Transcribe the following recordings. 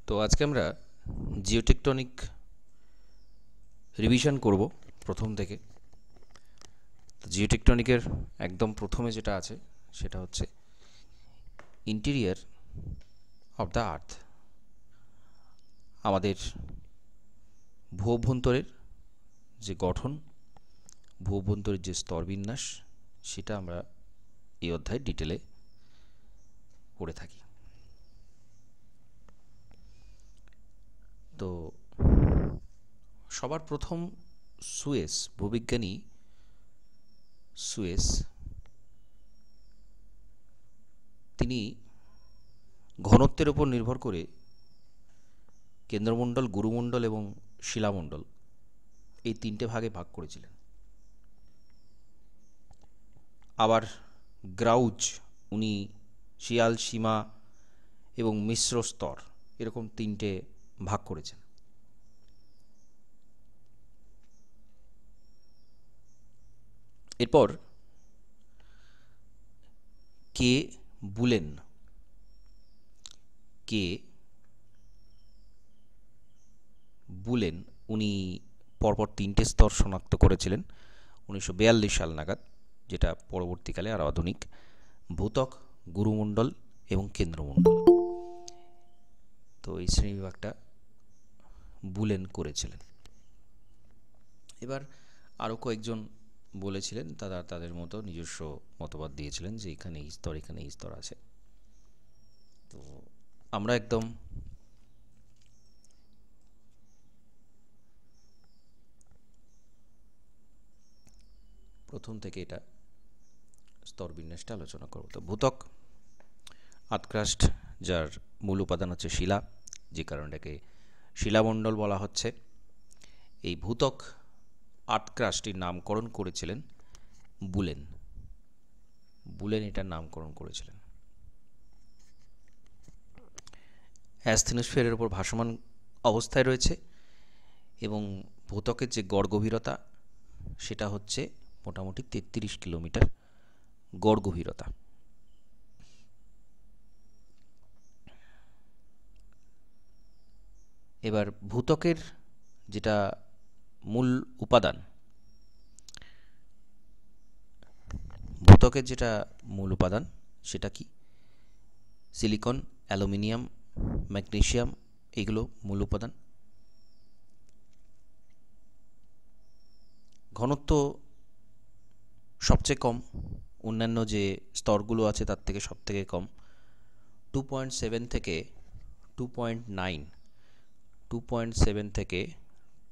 তো আজকে আমরা জিওটেকটনিক রিভিশন করব প্রথম থেকে। তো জিওটেকটনিকের একদম প্রথমে যেটা আছে সেটা হচ্ছে ইন্টেরিয়ার অফ দ্য আর্থ। আমাদের ভূঅভ্যন্তরের যে গঠন, ভূঅভ্যন্তরের যে স্তরবিন্যাস, সেটা আমরা এই অধ্যায়ে ডিটেলে পড়ে থাকি। তো সবার প্রথম সুয়েজ, ভূবিজ্ঞানী সুয়েজ, তিনি ঘনত্বের উপর নির্ভর করে কেন্দ্রমণ্ডল, গুরুমণ্ডল এবং শিলামণ্ডল এই তিনটে ভাগে ভাগ করেছিলেন। আবার গ্রাউজ উনি শিয়াল, সীমা এবং মিশ্র স্তর এরকম তিনটে ভাগ করেছেন। এরপর কে বুলেন উনি পরপর তিনটে স্তর শনাক্ত করেছিলেন 1942 সাল নাগাদ, যেটা পরবর্তীকালে আর আধুনিক ভূত্বক, গুরুমণ্ডল এবং কেন্দ্রমণ্ডল। তো এই শ্রেণীবিভাগটা বুলেন করেছিলেন। এবার আরও কয়েকজন বলেছিলেন, তারা তাদের মতো নিজস্ব মতবাদ দিয়েছিলেন যে এখানে এই স্তর, এখানে এই স্তর আছে। তো আমরা একদম প্রথম থেকে এটা স্তর বিন্যাসটা আলোচনা করব। তো ভূত্বক, আর্থক্রাস্ট, যার মূল উপাদান হচ্ছে শিলা, যে কারণটাকে শিলামণ্ডল বলা হচ্ছে। এই ভূত্বক আর্থক্রাস্টের নামকরণ করেছিলেন বুলেন। এটার নামকরণ করেছিলেন। অ্যাসথেনোস্ফিয়ারের উপর ভাসমান অবস্থায় রয়েছে এবং ভূত্বকের যে গড় গভীরতা সেটা হচ্ছে মোটামুটি 33 কিলোমিটার গড় গভীরতা। এবার ভূত্বকের যেটা মূল উপাদান, সেটা কি? সিলিকন, অ্যালুমিনিয়াম, ম্যাগনেসিয়াম, এগুলো মূল উপাদান। ঘনত্ব সবচেয়ে কম, অন্যান্য যে স্তরগুলো আছে তার থেকে সব থেকে কম। 2.7 থেকে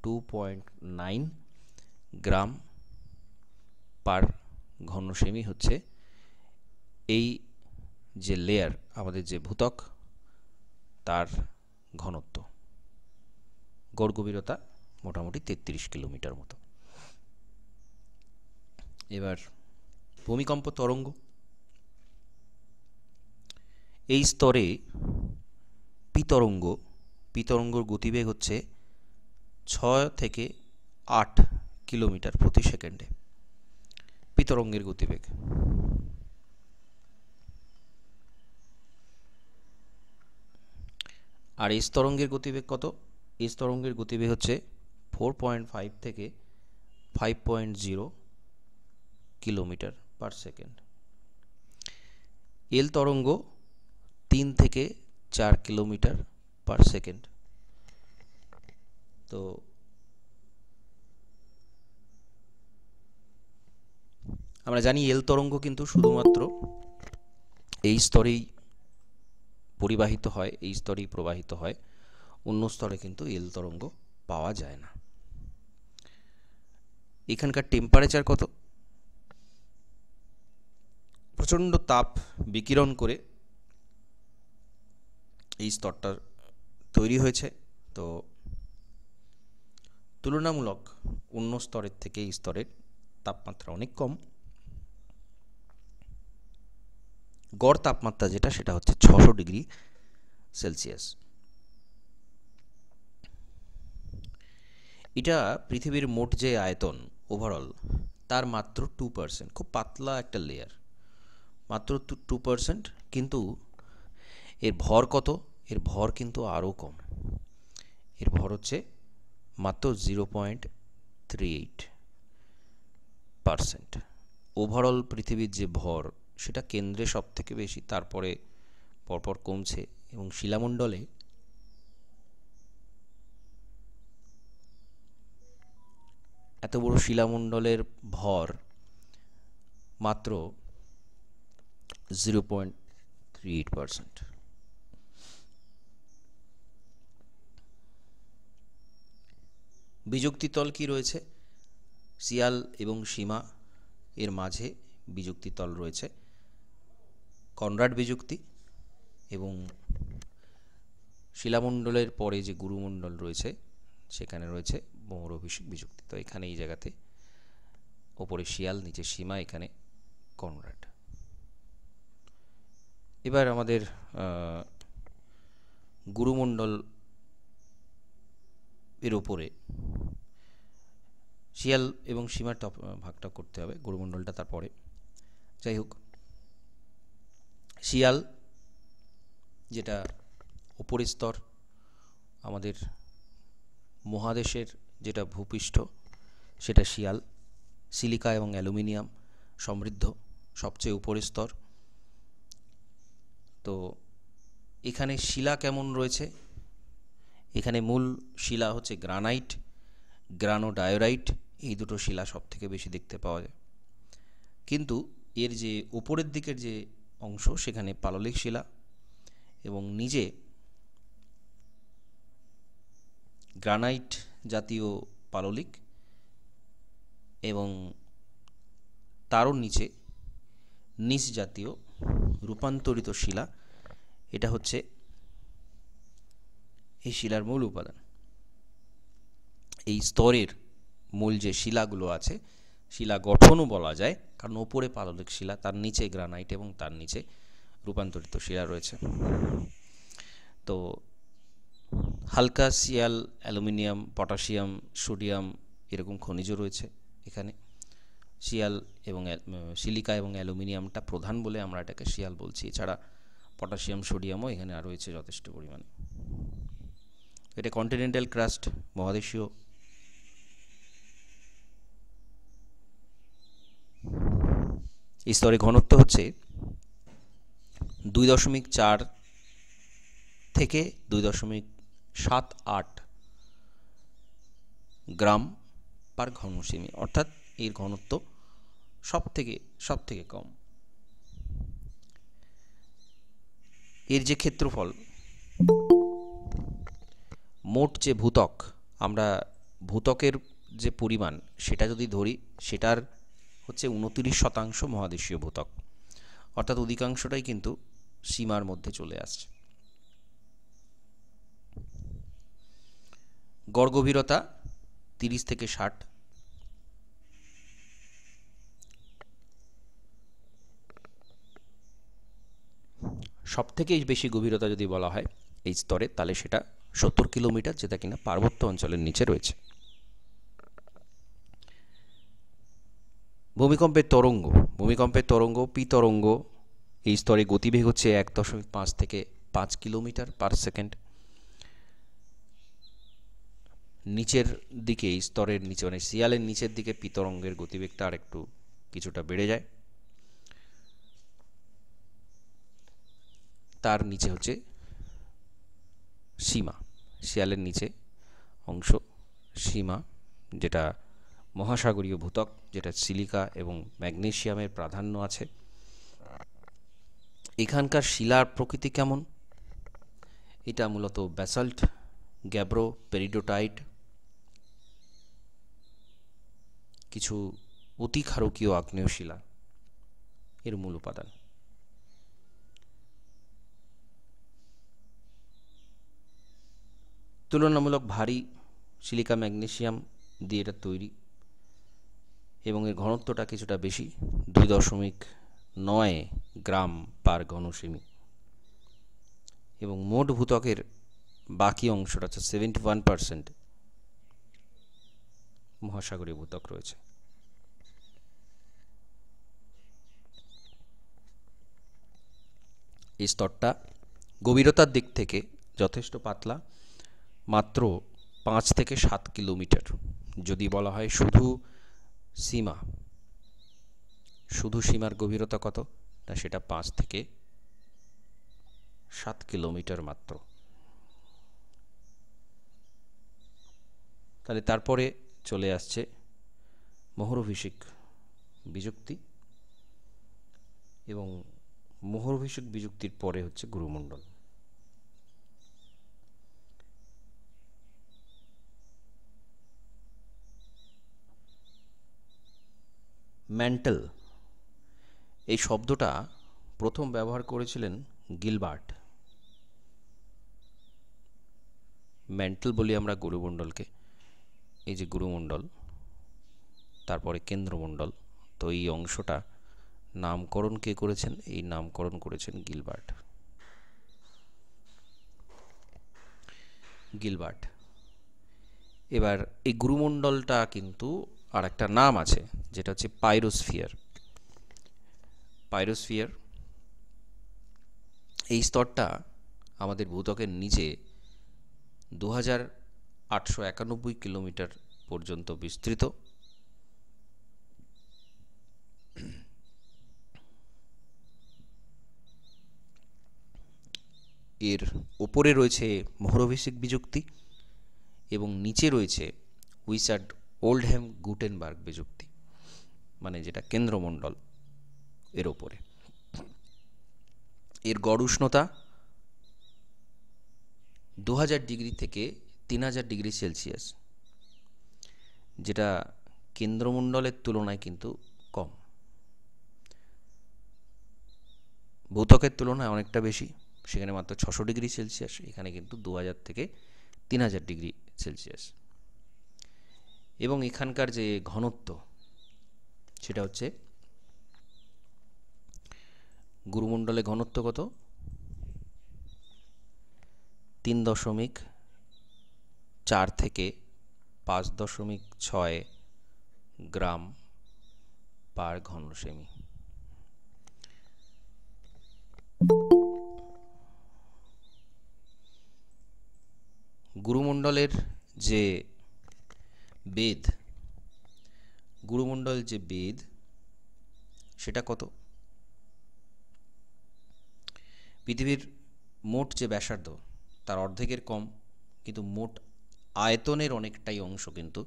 2.9 গ্রাম পার ঘন সেমি হচ্ছে এই যে লেয়ার, আমাদের যে ভূত্বক, তার ঘনত্ব। গড় গভীরতা মোটামুটি 33 কিলোমিটার মতো। এবার ভূমিকম্প তরঙ্গ, এই স্তরে পিতরঙ্গর গতিবেগ হচ্ছে 6 থেকে 8 কিলোমিটার প্রতি সেকেন্ডে। পিতরঙ্গের গতিবেগ। আর এই স্তরঙ্গের গতিবেগ কত? এই স্তরঙ্গের গতিবেগ হচ্ছে 4.5 থেকে 5.0 কিলোমিটার পার সেকেন্ড। এল তরঙ্গ 3 থেকে 4 কিলোমিটার পার সেকেন্ড। তো আমরা জানি এল তরঙ্গ কিন্তু শুধুমাত্র এই স্তরেই পরিবাহিত হয়, এই স্তরেই প্রবাহিত হয়, অন্য স্তরে কিন্তু এল তরঙ্গ পাওয়া যায় না। এখানকার টেম্পারেচার কত? প্রচণ্ড তাপ বিকিরণ করে এই স্তরটা তৈরি হয়েছে। তো তুলনামূলক অন্য স্তরের থেকে এই স্তরের তাপমাত্রা অনেক কম। গড় তাপমাত্রা যেটা, সেটা হচ্ছে 600 ডিগ্রি সেলসিয়াস। এটা পৃথিবীর মোট যে আয়তন ওভারঅল, তার মাত্র 2%। খুব পাতলা একটা লেয়ার, মাত্র 2%। কিন্তু এর ভর কত? এর ভর কিন্তু আরও কম। এর ভর হচ্ছে মাত্র 0.38%। ওভারঅল পৃথিবীর যে ভর সেটা কেন্দ্রে সব থেকে বেশি, তারপরে পরপর কমছে, এবং শিলামণ্ডলে এত বড় শিলামণ্ডলের ভর মাত্র 0.38%। বিযুক্তিতল কি রয়েছে? শিয়াল এবং সীমা এর মাঝে বিযুক্তিতল রয়েছে কনরাড বিযুক্তি, এবং শিলামণ্ডলের পরে যে গুরুমণ্ডল রয়েছে সেখানে রয়েছে ভ্রমর অভিষেক বিযুক্তি। তো এখানে এই জায়গাতে ওপরে শিয়াল, নিচে সীমা, এখানে কনরাড। এবার আমাদের গুরুমণ্ডল এর ওপরে শিয়াল এবং সীমার ভাগটা করতে হবে, গুরুমণ্ডলটা তারপরে। যাই হোক, শিয়াল যেটা উপরের স্তর, আমাদের মহাদেশের যেটা ভূপৃষ্ঠ সেটা শিয়াল, সিলিকা এবং অ্যালুমিনিয়াম সমৃদ্ধ সবচেয়ে উপরের স্তর। তো এখানে শিলা কেমন রয়েছে? এখানে মূল শিলা হচ্ছে গ্রানাইট, গ্রানোডায়োরাইট, এই দুটো শিলা সব থেকে বেশি দেখতে পাওয়া যায়। কিন্তু এর যে উপরের দিকের যে অংশ সেখানে পাললিক শিলা, এবং নিচে গ্রানাইট জাতীয় পাললিক, এবং তারও নিচে নিচ জাতীয় রূপান্তরিত শিলা। এটা হচ্ছে এই শিলার মূল উপাদান। এই স্তরের মূল যে শিলাগুলো আছে, শিলা গঠনও বলা যায়, কারণ ওপরে পাললিক শিলা, তার নিচে গ্রানাইট এবং তার নিচে রূপান্তরিত শিলা রয়েছে। তো হালকা শিয়াল, অ্যালুমিনিয়াম, পটাশিয়াম, সোডিয়াম এরকম খনিজ রয়েছে এখানে। শিয়াল এবং সিলিকা এবং অ্যালুমিনিয়ামটা প্রধান বলে আমরা এটাকে শিয়াল বলছি। এছাড়া পটাশিয়াম, সোডিয়ামও এখানে আরও রয়েছে যথেষ্ট পরিমাণে। এটা কন্টিনেন্টাল ক্রাস্ট, মহাদেশীয়। এই স্তরে ঘনত্ব হচ্ছে 2.4 থেকে 2.78 গ্রাম পার ঘন সেমি, অর্থাৎ এর ঘনত্ব সব থেকে কম। এর যে ক্ষেত্রফল, মোট যে ভূত্বক, আমরা ভূত্বকের যে পরিমাণ সেটা যদি ধরি, সেটার হচ্ছে 29% মহাদেশীয় ভূত্বক, অর্থাৎ অধিকাংশটাই কিন্তু সীমার মধ্যে চলে আসছে। গড় গভীরতা 30 থেকে 60। সব থেকে বেশি গভীরতা যদি বলা হয় এই স্তরে, তাহলে সেটা 70 কিলোমিটার, যেটা কিনা পার্বত্য অঞ্চলের নিচে রয়েছে। ভূমিকম্পের তরঙ্গ পি তরঙ্গ এই স্তরে গতিবেগ হচ্ছে 1.5 থেকে 5 কিলোমিটার পার সেকেন্ড। নিচের দিকে, এই স্তরের নিচে, মানে শিয়ালের নিচের দিকে পি তরঙ্গের গতিবেগটা আর একটু কিছুটা বেড়ে যায়। তার নিচে হচ্ছে সীমা, শিয়ালের নিচে অংশ সীমা, যেটা মহাসাগরীয় ভূত্বক, যেটা সিলিকা এবং ম্যাগনেসিয়ামের প্রাধান্য আছে। এখানকার শিলার প্রকৃতি কেমন? এটা মূলত ব্যাসাল্ট, গ্যাব্রো, পেরিডোটাইট, কিছু অতি ক্ষারকীয় আগ্নেয় শিলা এর মূল উপাদান। তুলনামূলক ভারী সিলিকা ম্যাগনেসিয়াম দিয়ে এটা তৈরি, এবং এর ঘনত্বটা কিছুটা বেশি, 2.9 গ্রাম পার ঘন সেমি, এবং মোট ভূত্বকের বাকি অংশটা হচ্ছে 71% মহাসাগরীয় ভূত্বক রয়েছে। এই স্তরটা গভীরতার দিক থেকে যথেষ্ট পাতলা, মাত্র 5 থেকে 7 কিলোমিটার। যদি বলা হয় শুধু সীমা, শুধু সীমার গভীরতা কত, না সেটা 5 থেকে 7 কিলোমিটার মাত্র। তাহলে তারপরে চলে আসছে মোহরভিষিক বিযুক্তি, এবং মোহরভিষিক বিযুক্তির পরে হচ্ছে গুরুমণ্ডল। ম্যান্টেল এই শব্দটা প্রথম ব্যবহার করেছিলেন গিলবার্ট। ম্যান্টেল বলি আমরা গুরুমণ্ডলকে, এই যে গুরুমণ্ডল, তারপরে কেন্দ্রমণ্ডল, তো এই অংশটা নামকরণ কে করেছেন? এই নামকরণ করেছেন গিলবার্ট। গিলবার্ট। এবার এই গুরুমণ্ডলটা কিন্তু আর একটা নাম আছে, যেটা হচ্ছে পাইরোস্ফিয়ার। পাইরোস্ফিয়ার এই স্তরটা আমাদের ভূত্বকের নিচে 2891 কিলোমিটার পর্যন্ত বিস্তৃত। এর ওপরে রয়েছে মোহরভিষিক বিযুক্তি এবং নিচে রয়েছে উইচার্ড ওল্ডহ্যাম গুটেনবার্গ বিযুক্তি, মানে যেটা কেন্দ্রমণ্ডল এর ওপরে। এর গড় উষ্ণতা 2000 ডিগ্রি থেকে 3000 ডিগ্রি সেলসিয়াস, যেটা কেন্দ্রমণ্ডলের তুলনায় কিন্তু কম। ভূত্বকের তুলনায় অনেকটা বেশি, সেখানে মাত্র 600 ডিগ্রি সেলসিয়াস, এখানে কিন্তু 2000 থেকে 3000 ডিগ্রি সেলসিয়াস। এবং এখানকার যে ঘনত্ব, সেটা হচ্ছে গুরুমণ্ডলে ঘনত্ব কত? 3.4 থেকে 5.6 গ্রাম পার ঘন সেমি। গুরুমণ্ডলের যে বেদ, গুরুমণ্ডল যে বেদ, সেটা কত? পৃথিবীর মোট যে ব্যাসার্ধ তার অর্ধেকের কম, কিন্তু মোট আয়তনের অনেকটাই অংশ কিন্তু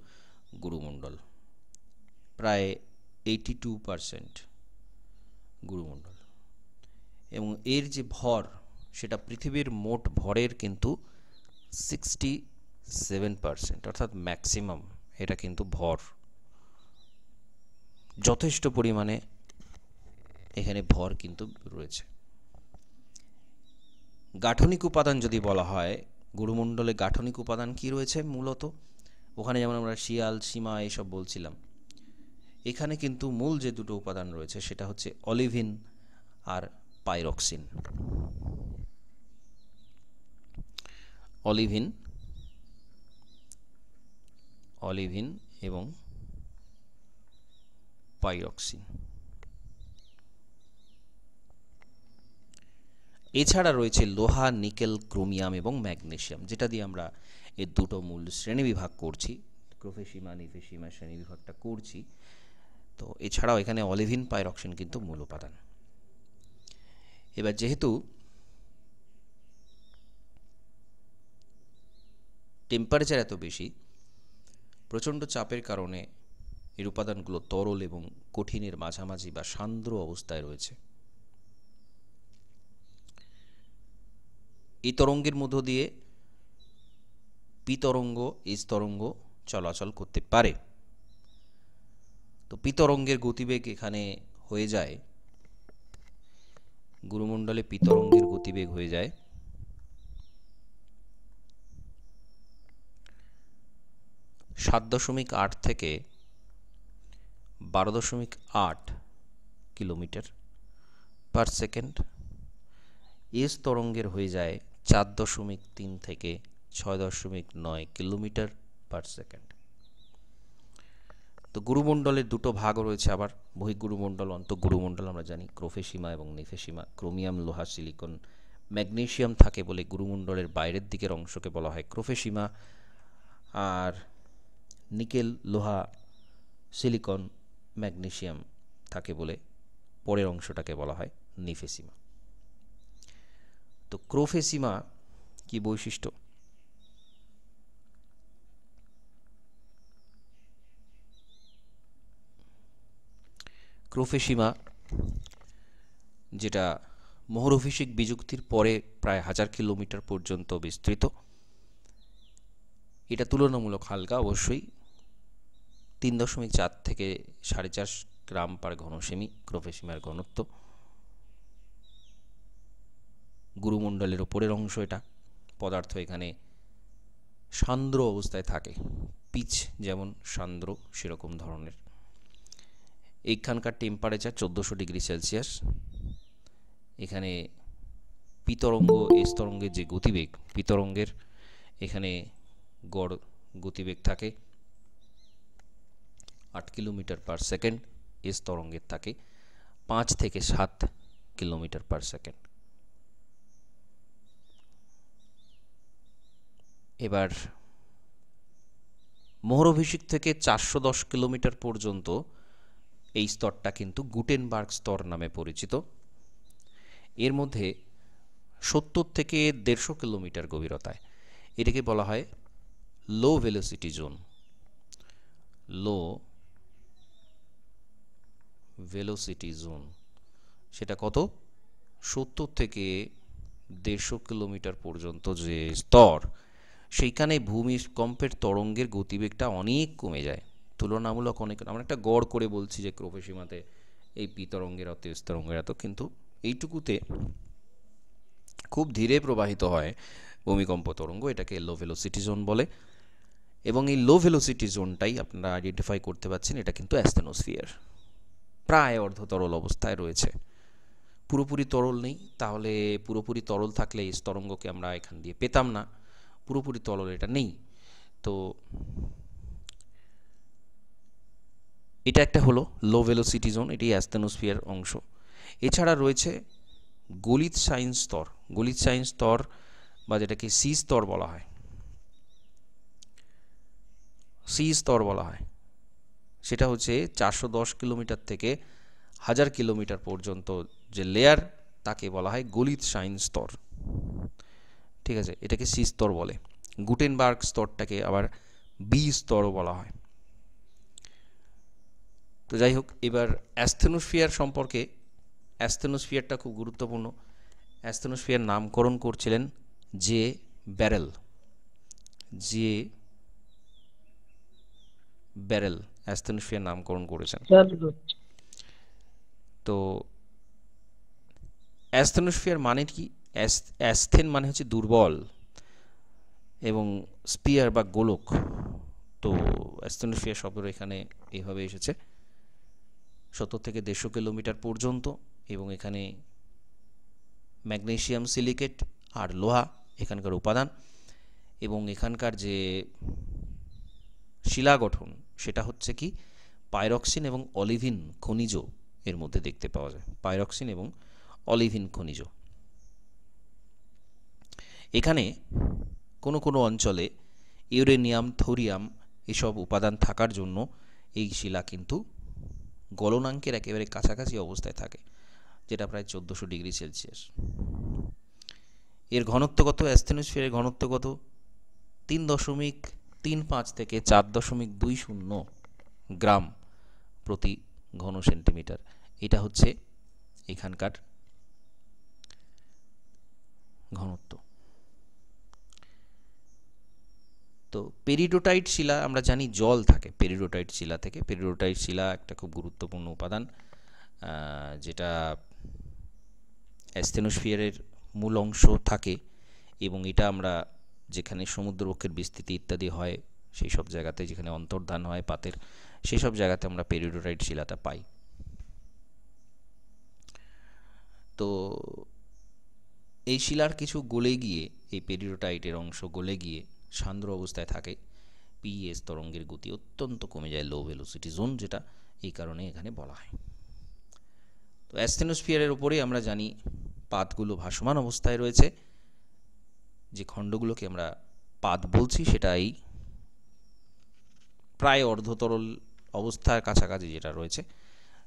গুরুমণ্ডল, প্রায় 82% গুরুমণ্ডল। এবং এর যে ভর, সেটা পৃথিবীর মোট ভরের কিন্তু 67%, অর্থাৎ ম্যাক্সিমাম এটা কিন্তু ভর, যথেষ্ট পরিমাণে এখানে ভর কিন্তু রয়েছে। গাঠনিক উপাদান যদি বলা হয়, গুরুমণ্ডলে গাঠনিক উপাদান কি রয়েছে মূলত? ওখানে যেমন আমরা শিয়াল, সীমা এইসব বলছিলাম, এখানে কিন্তু মূল যে দুটো উপাদান রয়েছে সেটা হচ্ছে অলিভিন আর পাইরক্সিন। অলিভিন এবং পাইরক্সিন। এছাড়া রয়েছে লোহা, নিকেল, ক্রোমিয়াম এবং ম্যাগনেসিয়াম, যেটা দিয়ে আমরা এর দুটো মূল শ্রেণীবিভাগ করছি, ক্রোফেসিমা নিফেসিমা শ্রেণীবিভাগটা করছি। তো এছাড়াও এখানে অলিভিন, পাইরক্সিন কিন্তু মূল উপাদান। এবার যেহেতু টেম্পারেচার এত বেশি, প্রচণ্ড চাপের কারণে এর উপাদানগুলো তরল এবং কঠিনের মাঝামাঝি বা সান্দ্র অবস্থায় রয়েছে। এই তরঙ্গের মধ্য দিয়ে পি তরঙ্গ, এইচ তরঙ্গ চলাচল করতে পারে। তো পি তরঙ্গের গতিবেগ এখানে হয়ে যায়, গুরুমণ্ডলে পি তরঙ্গের গতিবেগ হয়ে যায় 7.8 থেকে 12.8 কিলোমিটার পার সেকেন্ড। এস তরঙ্গের হয়ে যায় 4.3 থেকে 6.9 কিলোমিটার পার সেকেন্ড। তো গুরুমণ্ডলের দুটো ভাগ রয়েছে আবার, বহিঃগুরুমণ্ডল, অন্তঃগুরুমণ্ডল। আমরা জানি ক্রোফেসিমা এবং নিফেসিমা, ক্রোমিয়াম, লোহা, সিলিকন, ম্যাগনেসিয়াম থাকে বলে গুরুমণ্ডলের বাইরের দিকের অংশকে বলা হয় ক্রোফেসিমা, আর নিকেল, লোহা, সিলিকন, ম্যাগনেসিয়াম থাকে বলে পরের অংশটাকে বলা হয় নিফেসিমা। তো ক্রোফেসিমা কি বৈশিষ্ট্য? ক্রোফেসিমা যেটা মোহরভিষিক বিযুক্তির পরে প্রায় 1000 কিলোমিটার পর্যন্ত বিস্তৃত। এটা তুলনামূলক হালকা অবশ্যই, 3.4 থেকে 4.5 গ্রাম পার ঘন সেমি ক্রোফেসিমার ঘনত্ব। গুরুমণ্ডলের ওপরের অংশ এটা, পদার্থ এখানে সান্দ্র অবস্থায় থাকে, পিচ যেমন সান্দ্র সেরকম ধরনের। এইখানকার টেম্পারেচার 1400 ডিগ্রি সেলসিয়াস। এখানে পিতরঙ্গ, এস তরঙ্গের যে গতিবেগ, পিতরঙ্গের এখানে গড় গতিবেগ থাকে 8 কিলোমিটার পার সেকেন্ড, এস তরঙ্গের থাকে 5 থেকে 7 কিলোমিটার পার সেকেন্ড। এবার মোহরভিষিক থেকে 410 কিলোমিটার পর্যন্ত এই স্তরটা কিন্তু গুটেনবার্গ স্তর নামে পরিচিত। এর মধ্যে 70 থেকে 150 কিলোমিটার গভীরতায় এটাকে বলা হয় লো ভেলোসিটি জোন। লো ভেলোসিটি জোন সেটা কত? 70 থেকে 150 কিলোমিটার পর্যন্ত যে স্তর, সেইখানে ভূমিকম্পের তরঙ্গের গতিবেগটা অনেক কমে যায়, তুলনামূলক অনেক। আমরা একটা গড় করে বলছি যে ক্রোফেসিমাতে এই পি তরঙ্গের অত, এস তরঙ্গের এত, কিন্তু এইটুকুতে খুব ধীরে প্রবাহিত হয় ভূমিকম্প তরঙ্গ। এটাকে লো ভেলোসিটি জোন বলে। এবং এই লো ভেলোসিটি জোনটাই আপনারা আইডেন্টিফাই করতে পারছেন, এটা কিন্তু অ্যাস্টেনোস্ফিয়ার, প্রায় অর্ধতরল অবস্থায় রয়েছে, পুরোপুরি তরল নেই। তাহলে পুরোপুরি তরল থাকলে এই তরঙ্গকে আমরা এখান দিয়ে পেতাম না, পুরোপুরি তরল এটা নেই। তো এটা একটা হলো লো ভেলোসিটি জোন, এটি অ্যাস্টেনোস্ফিয়ার অংশ। এছাড়া রয়েছে গলিত শাইন স্তর। গলিত শাইন স্তর বা যেটাকে সি স্তর বলা হয়, সি স্তর বলা হয়, সেটা হচ্ছে 410 কিলোমিটার থেকে 1000 কিলোমিটার পর্যন্ত যে লেয়ার, তাকে বলা হয় গলিত শাইন স্তর। ঠিক আছে, এটাকে সি স্তর বলে। গুটেনবার্গ স্তরটাকে আবার বি স্তরও বলা হয়। তো যাই হোক, এবার অ্যাস্থেনোস্ফিয়ার সম্পর্কে, অ্যাস্থেনোস্ফিয়ারটা খুব গুরুত্বপূর্ণ। অ্যাস্থেনোস্ফিয়ার নামকরণ করছিলেন J barrel. J barrel asthenosphere নামকরণ করেছেন। তো অ্যাস্থেনোস্ফিয়ার মানে কি? অ্যাস্থেন মানে হচ্ছে দুর্বল, এবং স্পিয়ার বা গোলক। তো অ্যাস্থেনোস্ফিয়ার শব্দটা এখানে এইভাবে এসেছে, 70 থেকে 150 কিলোমিটার পর্যন্ত। এবং এখানে ম্যাগনেসিয়াম সিলিকেট আর লোহা এখানকার উপাদান। এবং এখানকার যে শিলা গঠন সেটা হচ্ছে কি পাইরক্সিন এবং অলিভিন খনিজ এর মধ্যে দেখতে পাওয়া যায়। পাইরক্সিন এবং অলিভিন খনিজ। এখানে কোনো কোনো অঞ্চলে ইউরেনিয়াম, থোরিয়াম এসব উপাদান থাকার জন্য এই শিলা কিন্তু গলনাঙ্কের একেবারে কাছাকাছি অবস্থায় থাকে, যেটা প্রায় 1400 ডিগ্রি সেলসিয়াস। এর ঘনত্ব কত? অ্যাস্থেনোস্ফিয়ারের ঘনত্ব কত? 3.35 থেকে 4.20 গ্রাম প্রতি ঘন সেন্টিমিটার। এটা হচ্ছে এখানকার ঘনত্ব। তো পেরিডোটাইট শিলা, আমরা জানি জল থাকে পেরিডোটাইট শিলা থেকে। পেরিডোটাইট শিলা একটা খুব গুরুত্বপূর্ণ উপাদান, যেটা অ্যাস্থেনোস্ফিয়ারের মূল অংশ থাকে। এবং এটা আমরা যেখানে সমুদ্রবক্ষের বিস্তৃতি ইত্যাদি হয়, সেই সব জায়গাতে, যেখানে অন্তর্ধান হয় পাতের, সেই সব জায়গাতে আমরা পেরিডোটাইট শিলাটা পাই। তো এই শিলার কিছু গলে গিয়ে, এই পেরিডোটাইটের অংশ গলে গিয়ে সান্দ্র অবস্থায় থাকে, পিএস তরঙ্গের গতি অত্যন্ত কমে যায়, লো ভেলোসিটি জোন যেটা, এই কারণে এখানে বলা হয়। তো অ্যাস্থেনোস্ফিয়ারের উপরে আমরা জানি পাতগুলো ভাসমান অবস্থায় রয়েছে। যে খণ্ডগুলোকে আমরা পাত বলছি সেটা এই প্রায় অর্ধতরল অবস্থার কাছাকাছি যেটা রয়েছে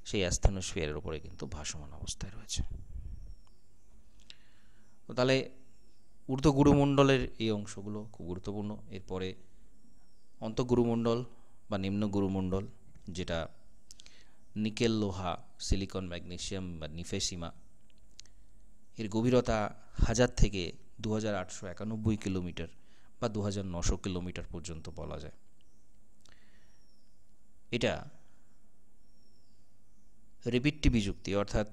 সেই অ্যাস্থেনোস্ফিয়ারের উপরে কিন্তু ভাসমান অবস্থায় রয়েছে। তো তাহলে ঊর্ধ্বগুরুমণ্ডলের এই অংশগুলো খুব গুরুত্বপূর্ণ। এরপরে অন্তঃগুরুমণ্ডল বা নিম্ন গুরুমণ্ডল, যেটা নিকেল, লোহা, সিলিকন, ম্যাগনেসিয়াম বা নিফেসিমা, এর গভীরতা 1000 থেকে 2891 কিলোমিটার বা 2900 কিলোমিটার পর্যন্ত বলা যায়। এটা রেপিট্টি বিযুক্তি, অর্থাৎ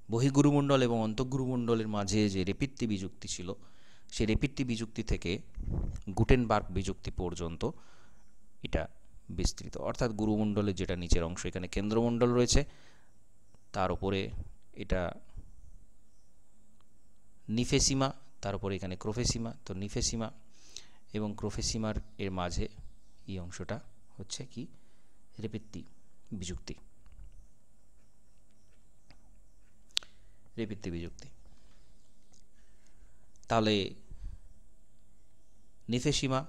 বহির্গুরুমণ্ডল এবং অন্তঃগুরুমণ্ডলের মাঝে যে রেপিট্টি বিযুক্তি ছিল, সেই রেপিট্টি বিযুক্তি থেকে গুটেনবার্গ বিযুক্তি পর্যন্ত এটা বিস্তৃত। অর্থাৎ গুরুমণ্ডলের যেটা নিচের অংশ, এখানে কেন্দ্রমণ্ডল রয়েছে, তার উপরে এটা নিফেসিমা, তার উপরে এখানে ক্রোফেসিমা। তো নিফেসিমা এবং ক্রোফেসিমার এর মাঝে এই অংশটা হচ্ছে কি রেপিট্টি বিযুক্তি। রেপিট্টি বিযুক্তি। তাহলে নিফেসিমা।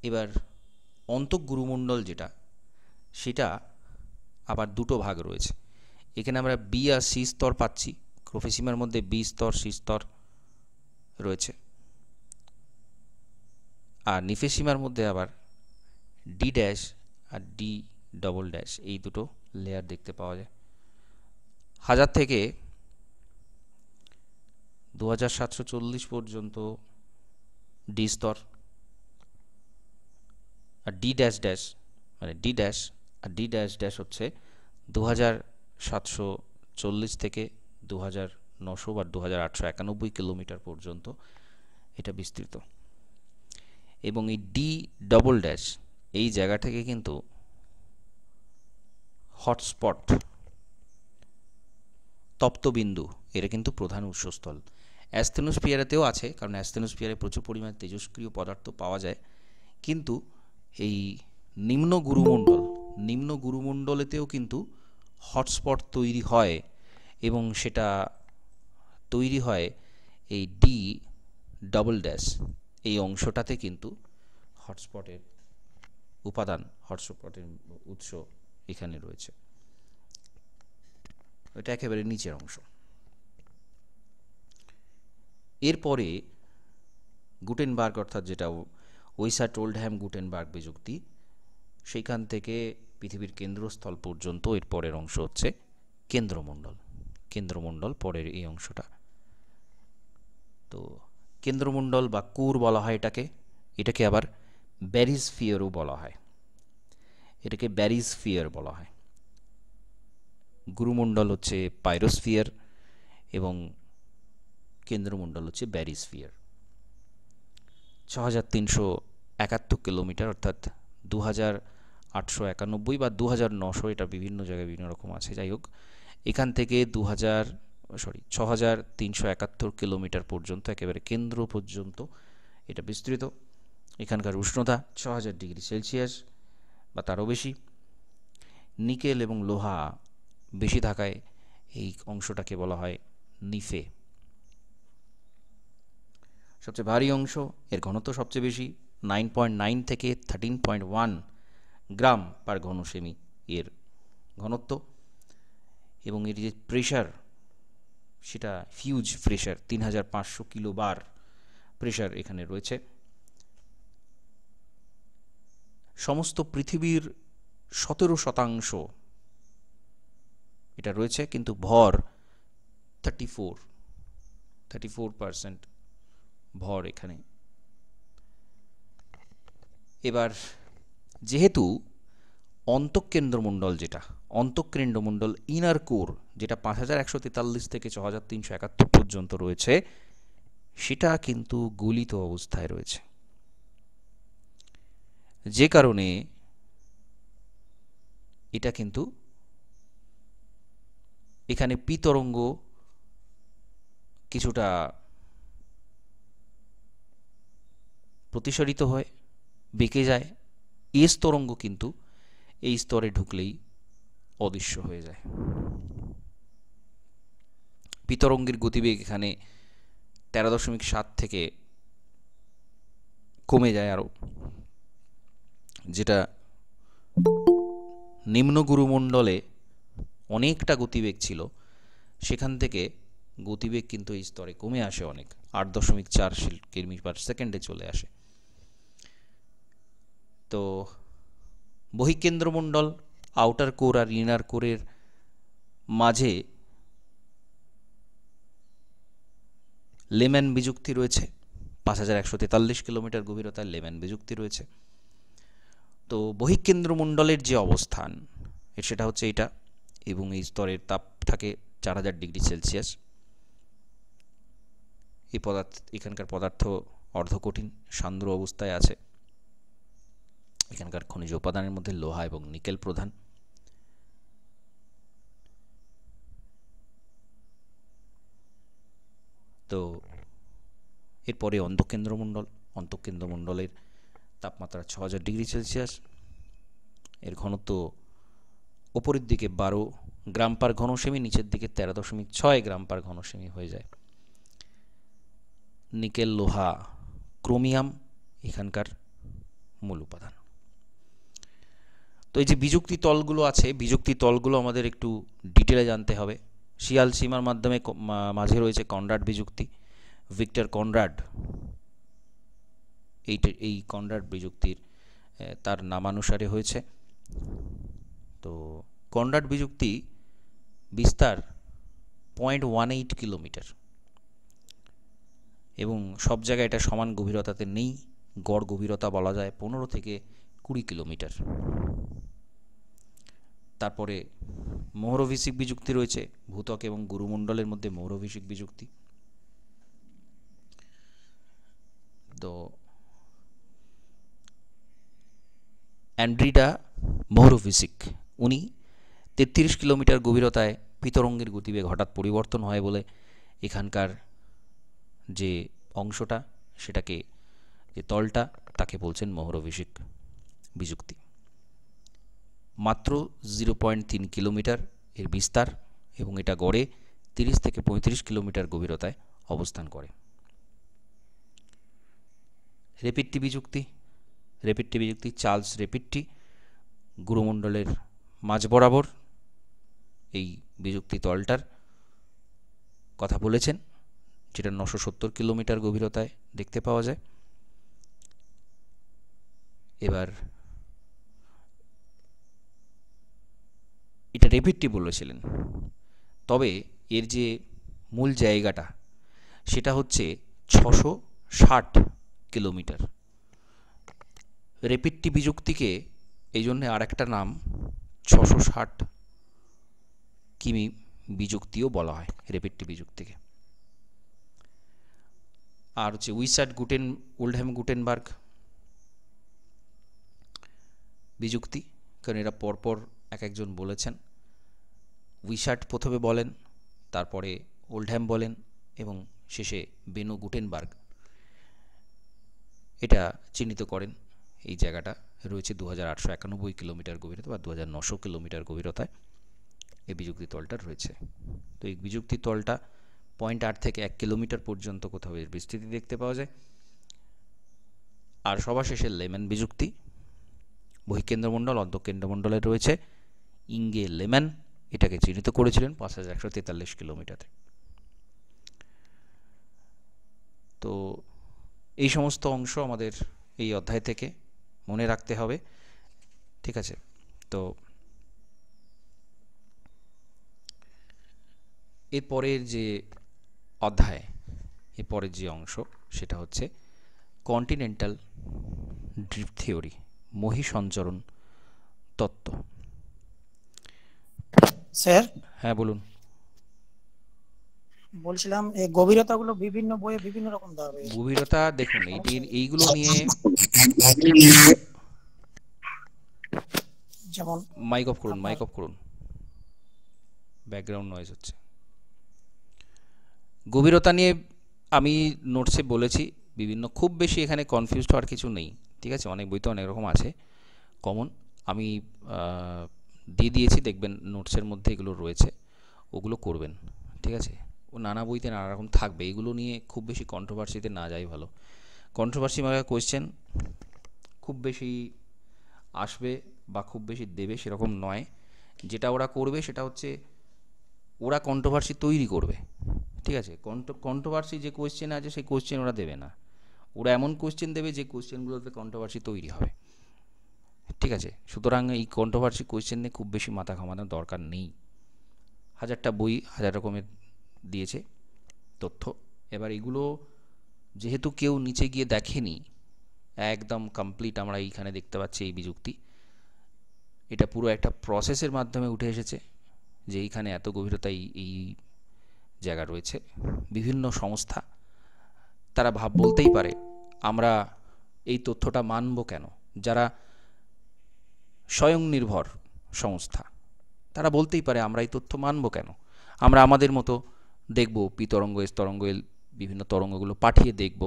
এবার অন্তঃগুরুমণ্ডল যেটা, সেটা আবার দুটো ভাগ রয়েছে। এখানে আমরা বি আর সি স্তর পাচ্ছি। ক্রোফেসিমার মধ্যে বি স্তর, সি স্তর রয়েছে। আর নিফেসিমার মধ্যে আবার ডি ড্যাশ আর ডি ডবল ড্যাশ, এই দুটো লেয়ার দেখতে পাওয়া যায়। 1000 থেকে 2740 পর্যন্ত ডি স্তর, আর ডি ড্যাশ ড্যাশ মানে ডি ড্যাশ আর ডি ড্যাশ ড্যাশ হচ্ছে 2740 থেকে 2900 বা 2891 কিলোমিটার পর্যন্ত এটা বিস্তৃত। এবং এই ডি ডবল ড্যাশ এই জায়গা থেকে কিন্তু হটস্পট, তপ্তবিন্দু, এরা কিন্তু প্রধান উৎসস্থল। অ্যাস্থেনোস্ফিয়ারেতেও আছে, কারণ অ্যাস্থেনোস্ফিয়ারে প্রচুর পরিমাণে তেজস্ক্রিয় পদার্থ পাওয়া যায়, কিন্তু এই নিম্ন গুরুমণ্ডলেতেও কিন্তু হটস্পট তৈরি হয়, এবং সেটা তৈরি হয় এই ডি ডবল ড্যাশ এই অংশটাতে কিন্তু হটস্পটের উপাদান, হটস্পটের উৎস এখানে রয়েছে। এটা একেবারে নিচের অংশ। এরপরে গুটেনবার্গ, অর্থাৎ যেটা ওয়েসার্ট-ওল্ডহ্যাম গুটেনবার্গ বিযুক্তি, সেইখান থেকে পৃথিবীর কেন্দ্রস্থল পর্যন্ত এর পরের অংশ হচ্ছে কেন্দ্রমণ্ডল। কেন্দ্রমণ্ডল পরের এই অংশটা। তো কেন্দ্রমণ্ডল বা কোর বলা হয় এটাকে আবার ব্যারিস্ফিয়ারও বলা হয়। এটাকে ব্যারিস্ফিয়ার বলা হয়। গুরুমণ্ডল হচ্ছে পাইরোস্ফিয়ার এবং কেন্দ্রমণ্ডল হচ্ছে ব্যারিস্ফিয়ার। 6371 কিলোমিটার, অর্থাৎ 2891 বা 2900, এটা বিভিন্ন জায়গায় বিভিন্ন রকম আছে। যাই হোক, এখান থেকে 6371 কিলোমিটার পর্যন্ত, একেবারে কেন্দ্র পর্যন্ত এটা বিস্তৃত। এখানকার উষ্ণতা 6000 ডিগ্রি সেলসিয়াস বা তারও বেশি। নিকেল এবং লোহা বেশি থাকায় এই অংশটাকে বলা হয় নিফে। সবচেয়ে ভারী অংশ, এর ঘনত্ব সবচেয়ে বেশি, 9.9 থেকে 13.1 গ্রাম পার ঘন সেমি এর ঘনত্ব। এবং এর যে প্রেশার, সেটা হিউজ প্রেশার, 3500 কিলোবার প্রেশার এখানে রয়েছে। সমস্ত পৃথিবীর 17% এটা রয়েছে, কিন্তু ভর 34% ভর এখানে। এবার যেহেতু অন্তঃকেন্দ্রমণ্ডল, যেটা অন্তঃকেন্দ্রমণ্ডল ইনার কোর, যেটা 5143 থেকে 6371 পর্যন্ত রয়েছে, সেটা কিন্তু গলিত অবস্থায় রয়েছে, যে কারণে এটা কিন্তু এখানে পি তরঙ্গ কিছুটা প্রতিসরিত হয়, বেঁকে যায়। এস তরঙ্গ কিন্তু এই স্তরে ঢুকলেই অদৃশ্য হয়ে যায়। পি তরঙ্গের গতিবেগ এখানে 13.7 থেকে কমে যায় আরও, যেটা নিম্ন গুরুমণ্ডলে অনেকটা গতিবেগ ছিল, সেখান থেকে গতিবেগ কিন্তু এই স্তরে কমে আসে অনেক, 8.4 কিমি পার সেকেন্ডে চলে আসে। তো বহিঃকেন্দ্রমণ্ডল, আউটার কোর আর ইনার কোরের মাঝে লেম্যান বিযুক্তি রয়েছে, 5143 কিলোমিটার গভীরতায় লেম্যান বিযুক্তি রয়েছে। তো বহিঃকেন্দ্রমণ্ডলের যে অবস্থান সেটা হচ্ছে এটা, এবং এই স্তরের তাপ থাকে 4000 ডিগ্রি সেলসিয়াস। এখানকার পদার্থ অর্ধকঠিন সান্দ্র অবস্থায় আছে। এখানকার খনিজ উপাদানের মধ্যে লোহা এবং নিকেল প্রধান। তো এরপরে অন্তঃকেন্দ্রমণ্ডল, অন্তঃকেন্দ্রমণ্ডলের তাপমাত্রা 6000 ডিগ্রি সেলসিয়াস। এর ঘনত্ব ওপরের দিকে 12 গ্রাম পার ঘন সেমি, নিচের দিকে 13.6 গ্রাম পার ঘন সেমি হয়ে যায়। নিকেল, লোহা, ক্রোমিয়াম এখানকার মূল উপাদান। তো এই যে বিযুক্তি তলগুলো আছে, বিযুক্তি তলগুলো আমাদের একটু ডিটেলে জানতে হবে। শিয়াল সীমার মাধ্যমে মাঝে রয়েছে কনরাড বিযুক্তি, ভিক্টর কনরাড, এই কনরাড বিযুক্তির তার নামানুসারে হয়েছে। তো কনরাড বিযুক্তি বিস্তার 0.18 কিলোমিটার, এবং সব জায়গায় এটা সমান গভীরতাতে নেই। গড় গভীরতা বলা যায় 15 থেকে 20 কিলোমিটার। তারপরে মোহরভিষিক বিযুক্তি রয়েছে, ভূত্বক এবং গুরুমণ্ডলের মধ্যে মোহরভিষিক বিযুক্তি। তো অ্যান্ড্রিডা মোহরভিষিক, উনি 33 কিলোমিটার গভীরতায় পিতরঙ্গের গতিবেগ হঠাৎ পরিবর্তন হয় বলে এখানকার যে অংশটা, সেটাকে, যে তলটা, তাকে বলছেন মোহরভিষিক বিযুক্তি। মাত্র 0.3 কিলোমিটার এর বিস্তার, এবং এটা গড়ে 30 থেকে 35 কিলোমিটার গভীরতায় অবস্থান করে। রেপিট্টি বিযুক্তি, রেপিট্টি বিযুক্তি চার্লস রেপিট্টি গুরুমণ্ডলের মাঝ বরাবর এই বিযুক্তি তলটার কথা বলেছেন, যেটা 970 কিলোমিটার গভীরতায় দেখতে পাওয়া যায়। এবার এটা রেপিট্টি বলেছিলেন, তবে এর যে মূল জায়গাটা সেটা হচ্ছে 660 কিলোমিটার। রেপিট্টি বিযুক্তিকে এই জন্যে আর একটা নাম 660 কিমি বিযুক্তিও বলা হয় রেপিট্টি বিযুক্তিকে। আর হচ্ছে উইসার্ট ওল্ডহ্যাম গুটেনবার্গ বিযুক্তি, কারণ এরা পরপর এক একজন বলেছেন। উইসার্ট প্রথমে বলেন, তারপরে ওল্ডহ্যাম বলেন, এবং শেষে বেনো গুটেনবার্গ এটা চিহ্নিত করেন। এই জায়গাটা রয়েছে 2891 কিলোমিটার গভীরতা বা 2900 কিলোমিটার গভীরতায় এই বিযুক্তি তলটা রয়েছে। তো এই বিযুক্তি তলটা 0.8 থেকে 1 কিলোমিটার পর্যন্ত কোথাও এর বিস্তৃতি দেখতে পাওয়া যায়। আর সবার শেষে লেম্যান বিযুক্তি, বহিঃকেন্দ্রমণ্ডল, অন্তঃকেন্দ্রমণ্ডলে রয়েছে ইঙ্গে লেম্যান, এটাকে চিহ্নিত করেছিলেন 5143 কিলোমিটারে। তো এই সমস্ত অংশ আমাদের এই অধ্যায় থেকে মনে রাখতে হবে, ঠিক আছে? তো এরপরের যে অধ্যায়, এরপরের যে অংশ, সেটা হচ্ছে কন্টিনেন্টাল ড্রিফট থিওরি, মহীসঞ্চরণ তত্ত্ব। স্যার, হ্যাঁ বলুন। বলছিলাম এই গভীরতাগুলো বিভিন্ন বইয়ে বিভিন্ন রকম দেওয়া রয়েছে। গভীরতা দেখুন, এইগুলো নিয়ে যেমন মাইক অফ করুন, ব্যাকগ্রাউন্ড নয়েজ হচ্ছে। গভীরতা নিয়ে আমি নোটসে বলেছি বিভিন্ন, খুব বেশি এখানে কনফিউজড হওয়ার কিছু নেই, ঠিক আছে? অনেক বইতে অনেক রকম আছে কমন, আমি দিয়ে দিয়েছি, দেখবেন নোটসের মধ্যে এগুলো রয়েছে, ওগুলো করবেন, ঠিক আছে? ও নানা বইতে নানা রকম থাকবে, এগুলো নিয়ে খুব বেশি কন্ট্রোভার্সিতে না যাই ভালো। কন্ট্রোভার্সি মার্কা কোয়েশ্চেন খুব বেশি আসবে বা খুব বেশি দেবে সেরকম নয়। যেটা ওরা করবে সেটা হচ্ছে ওরা কন্ট্রোভার্সি তৈরি করবে, ঠিক আছে। কন্ট্রোভার্সি যে কোয়েশ্চেন আছে সেই কোয়েশ্চেন ওরা দেবে না, ওরা এমন কোয়েশ্চেন দেবে যে কোয়েশ্চেনগুলোতে কন্ট্রোভার্সি তৈরি হবে, ঠিক আছে। সুতরাং এই কন্ট্রোভার্সি কোয়েশ্চেন নিয়ে খুব বেশি মাথা ঘামানোর দরকার নেই। হাজারটা বই হাজার রকমের দিয়েছে তথ্য। এবার এগুলো যেহেতু কেউ নিচে গিয়ে দেখেনি, একদম কমপ্লিট আমরা এইখানে দেখতে পাচ্ছি এই বিযুক্তি, এটা পুরো একটা প্রসেসের মাধ্যমে উঠে এসেছে যে এইখানে এত গভীরতায় এই জায়গা রয়েছে। বিভিন্ন সংস্থা তারা বলতেই পারে আমরা এই তথ্যটা মানব কেন, যারা স্বয়ংনির্ভর সংস্থা তারা বলতেই পারে আমরা এই তথ্য মানব কেন, আমরা আমাদের মতো দেখব পি তরঙ্গ এস তরঙ্গ এল বিভিন্ন তরঙ্গগুলো পাঠিয়ে দেখব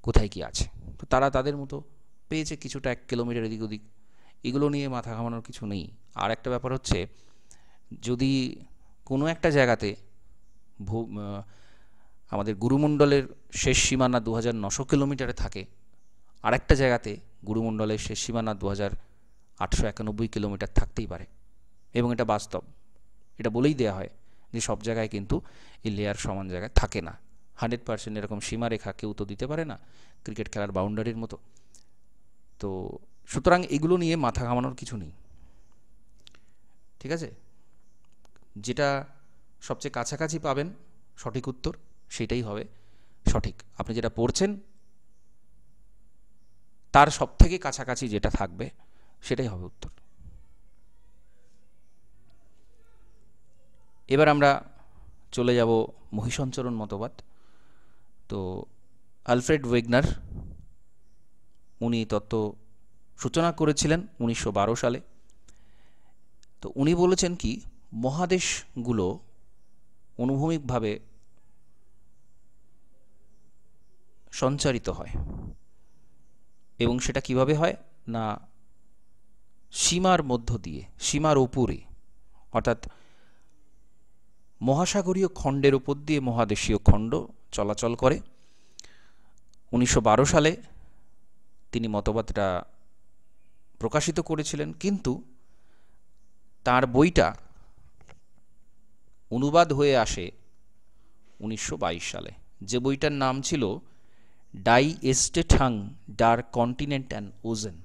কোথায় কি আছে। তো তারা তাদের মতো পেয়েছে কিছুটা 1 কিলোমিটার এদিক ওদিক, এগুলো নিয়ে মাথা ঘামানোর কিছু নেই। আর একটা ব্যাপার হচ্ছে যদি কোনো একটা জায়গাতে আমাদের গুরুমণ্ডলের শেষ সীমানা 2900 কিলোমিটারে থাকে, আর একটা জায়গাতে গুরুমণ্ডলের শেষ সীমানা 2891 কিলোমিটার থাকতেই পারে, এবং এটা বাস্তব। এটা বলেই দেওয়া হয় যে সব জায়গায় কিন্তু এই লেয়ার সমান জায়গায় থাকে না। 100% এরকম সীমারেখা কেউ তো দিতে পারে না ক্রিকেট খেলার বাউন্ডারির মতো। তো সুতরাং এগুলো নিয়ে মাথা ঘামানোর কিছু নেই, ঠিক আছে। যেটা সবচেয়ে কাছাকাছি পাবেন সঠিক উত্তর সেটাই হবে সঠিক। আপনি যেটা পড়ছেন তার সব থেকে কাছাকাছি যেটা থাকবে সেটাই হবে উত্তর। এবার আমরা চলে যাব মহিষঞ্চরণ মতবাদ। তো আলফ্রেড ওয়েগনার উনি তত্ত্ব সূচনা করেছিলেন 1912 সালে। তো উনি বলেছেন কি, মহাদেশগুলো অনুভূমিকভাবে সঞ্চারিত হয়, এবং সেটা কিভাবে হয় না সীমার মধ্য দিয়ে, সীমার উপরে, অর্থাৎ মহাসাগরীয় খণ্ডের উপর দিয়ে মহাদেশীয় খণ্ড চলাচল করে। 1912 সালে তিনি মতবাদটা প্রকাশিত করেছিলেন, কিন্তু তার বইটা অনুবাদ হয়ে আসে 1922 সালে, যে বইটার নাম ছিল Die Entstehung der Kontinente and Ozeane.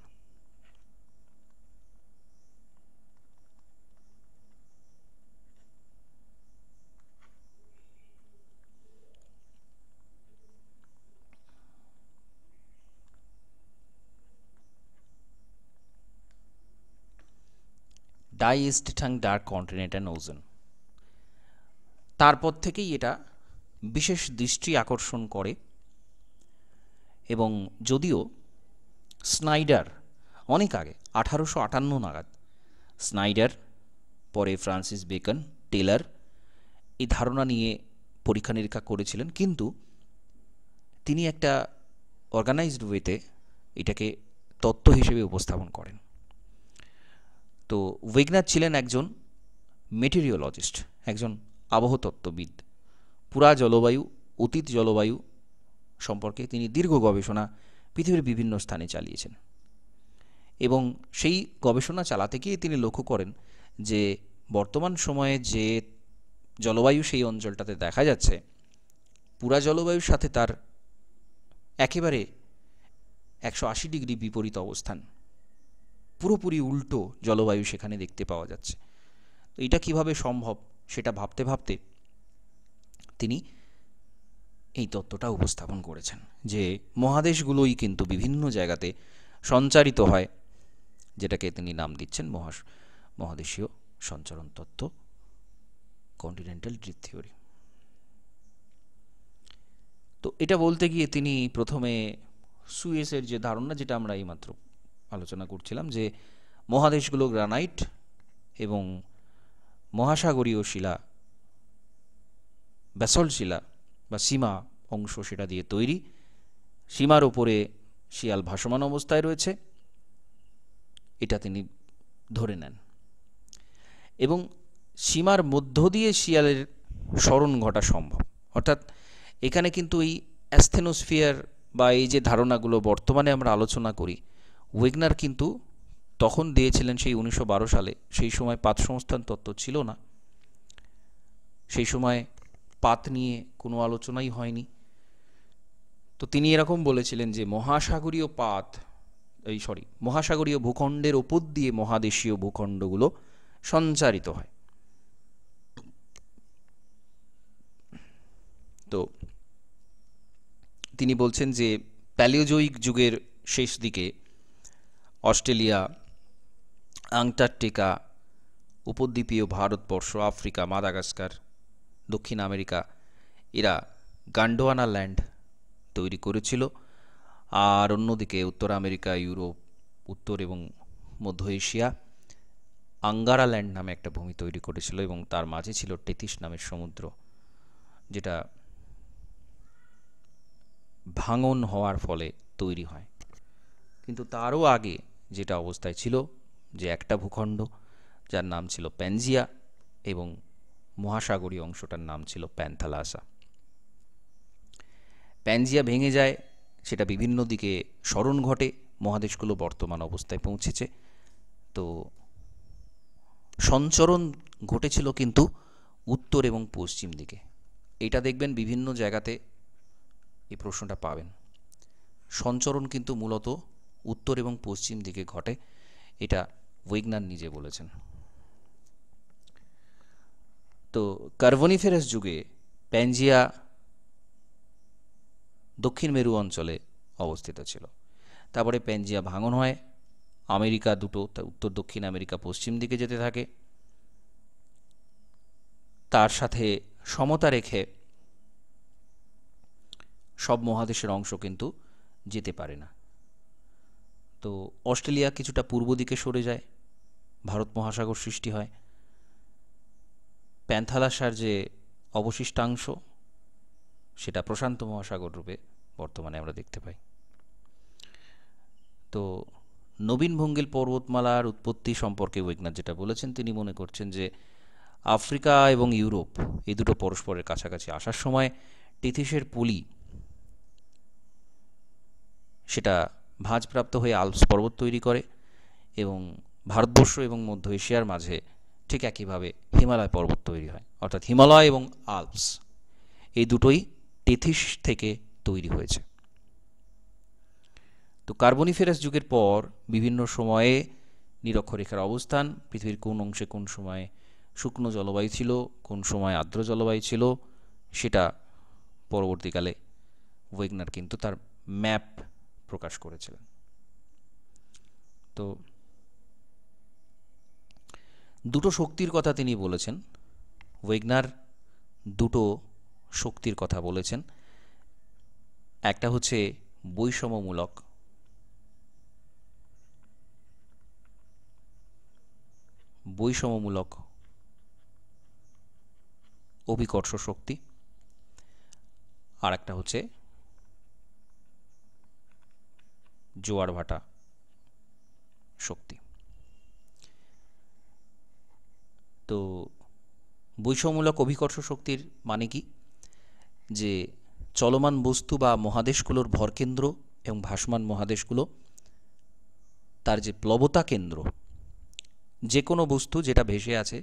Die Entstehung der Kontinente and Ozeane. তারপর থেকেই এটা বিশেষ দৃষ্টি আকর্ষণ করে, এবং যদিও স্নাইডার অনেক আগে 1858 নাগাদ, স্নাইডার পরে ফ্রান্সিস বেকন, টেলর এই ধারণা নিয়ে পরীক্ষা নিরীক্ষা করেছিলেন, কিন্তু তিনি একটা অর্গানাইজড ওয়েতে এটাকে তত্ত্ব হিসেবে উপস্থাপন করেন। তো ওয়েগনার ছিলেন একজন মেটেরিওলজিস্ট, একজন আবহতত্ত্ববিদ। পুরা জলবায়ু, অতীত জলবায়ু সম্পর্কে তিনি দীর্ঘ গবেষণা পৃথিবীর বিভিন্ন স্থানে চালিয়েছেন, এবং সেই গবেষণা চালাতে গিয়ে তিনি লক্ষ্য করেন যে বর্তমান সময়ে যে জলবায়ু সেই অঞ্চলটাতে দেখা যাচ্ছে, পুরা জলবায়ুর সাথে তার একেবারে 180 ডিগ্রি বিপরীত অবস্থান, পুরোপুরি উল্টো জলবায়ু সেখানে দেখতে পাওয়া যাচ্ছে। তো এটা কিভাবে সম্ভব সেটা ভাবতে ভাবতে তিনি এই তত্ত্বটা উপস্থাপন করেছেন যে মহাদেশগুলোই কিন্তু বিভিন্ন জায়গাতে সঞ্চারিত হয়, যেটাকে তিনি নাম দিচ্ছেন মহাদেশীয় সঞ্চরণ তত্ত্ব, কন্টিনেন্টাল ড্রিফট থিওরি। তো এটা বলতে গিয়ে তিনি প্রথমে সুয়েসের যে ধারণা, যেটা আমরা এইমাত্র আলোচনা করছিলাম, যে মহাদেশগুলো গ্রানাইট এবং মহাসাগরীয় শিলা, ব্যাসল্ট শিলা বা সীমা অংশ সেটা দিয়ে তৈরি, সীমার ওপরে শিয়াল ভাসমান অবস্থায় রয়েছে, এটা তিনি ধরে নেন, এবং সীমার মধ্য দিয়ে শিয়ালের স্মরণ ঘটা সম্ভব। অর্থাৎ এখানে কিন্তু এই অ্যাস্থেনোস্ফিয়ার বা এই যে ধারণাগুলো বর্তমানে আমরা আলোচনা করি, ওয়েগনার কিন্তু তখন দিয়েছিলেন সেই 1912 সালে। সেই সময় পাত সংস্থান তত্ত্ব ছিল না, সেই সময় পাত নিয়ে কোনো আলোচনাই হয়নি। তো তিনি এরকম বলেছিলেন যে মহাসাগরীয় ভূখণ্ডের ওপর দিয়ে মহাদেশীয় ভূখণ্ডগুলো সঞ্চারিত হয়। তো তিনি বলছেন যে প্যালিওজোইক যুগের শেষ দিকে অস্ট্রেলিয়া, আন্টার্কটিকা, উপদ্বীপীয় ভারতবর্ষ, আফ্রিকা, মাদাগাস্কার, দক্ষিণ আমেরিকা, এরা গান্ডোয়ানা ল্যান্ড তৈরি করেছিল। আর অন্যদিকে উত্তর আমেরিকা, ইউরোপ, উত্তর এবং মধ্য এশিয়া আঙ্গারা ল্যান্ড নামে একটা ভূমি তৈরি করেছিল, এবং তার মাঝে ছিল টেথিস নামের সমুদ্র, যেটা ভাঙন হওয়ার ফলে তৈরি হয়। কিন্তু তারও আগে যেটা অবস্থায় ছিল, যে একটা ভূখণ্ড যার নাম ছিল প্যানজিয়া, এবং মহাসাগরীয় অংশটার নাম ছিল প্যান্থালাসা। প্যানজিয়া ভেঙে যায়, সেটা বিভিন্ন দিকে সরণ ঘটে, মহাদেশগুলো বর্তমান অবস্থায় পৌঁছেছে। তো সঞ্চরণ ঘটেছিল কিন্তু উত্তর এবং পশ্চিম দিকে। এটা দেখবেন বিভিন্ন জায়গাতে এই প্রশ্নটা পাবেন। সঞ্চরণ কিন্তু মূলত উত্তর এবং পশ্চিম দিকে ঘটে, এটা ওয়েগনার নিজে বলেছেন। তো কার্বনিফেরাস যুগে প্যানজিয়া দক্ষিণ মেরু অঞ্চলে অবস্থিত ছিল। তারপরে প্যানজিয়া ভাঙন হয়, আমেরিকা দুটো, উত্তর দক্ষিণ আমেরিকা পশ্চিম দিকে যেতে থাকে, তার সাথে সমতা রেখে সব মহাদেশের অংশ কিন্তু যেতে পারে না। তো অস্ট্রেলিয়া কিছুটা পূর্ব দিকে সরে যায়, ভারত মহাসাগর সৃষ্টি হয়। প্যান্থালাসার যে অবশিষ্টাংশ, সেটা প্রশান্ত মহাসাগর রূপে বর্তমানে আমরা দেখতে পাই। তো নবীন ভঙ্গিল পর্বতমালার উৎপত্তি সম্পর্কে ওয়েগনার যেটা বলেছেন, তিনি মনে করছেন যে আফ্রিকা এবং ইউরোপ এই দুটো পরস্পরের কাছাকাছি আসার সময় টেথিসের পলি সেটা ভাঁজপ্রাপ্ত হয়ে আল্পস পর্বত তৈরি করে, এবং ভারতবর্ষ এবং মধ্য এশিয়ার মাঝে ঠিক একইভাবে হিমালয় পর্বত তৈরি হয়। অর্থাৎ হিমালয় এবং আল্পস এই দুটোই টেথিস থেকে তৈরি হয়েছে। তো কার্বনিফেরাস যুগের পর বিভিন্ন সময়ে নিরক্ষরেখার অবস্থান, পৃথিবীর কোন অংশে কোন সময় শুকনো জলবায়ু ছিল, কোন সময় আর্দ্র জলবায়ু ছিল, সেটা পরবর্তীকালে ওয়েগনার কিন্তু তার ম্যাপ প্রকাশ করেছিলেন। তো দুটো শক্তির কথা তিনি বলেছেন। ওয়েগনার দুটো শক্তির কথা বলেছেন। একটা হচ্ছে বৈষম্যমূলক অভিকর্ষ শক্তি, আর একটা হচ্ছে জোয়ার ভাটা শক্তি। তো বৈষম্যমূলক অভিকর্ষ শক্তির মানে কি? যে চলমান বস্তু বা মহাদেশগুলোর ভরকেন্দ্র এবং ভাসমান মহাদেশগুলো, তার যে প্লবতা কেন্দ্র, যে কোনো বস্তু যেটা ভেসে আছে,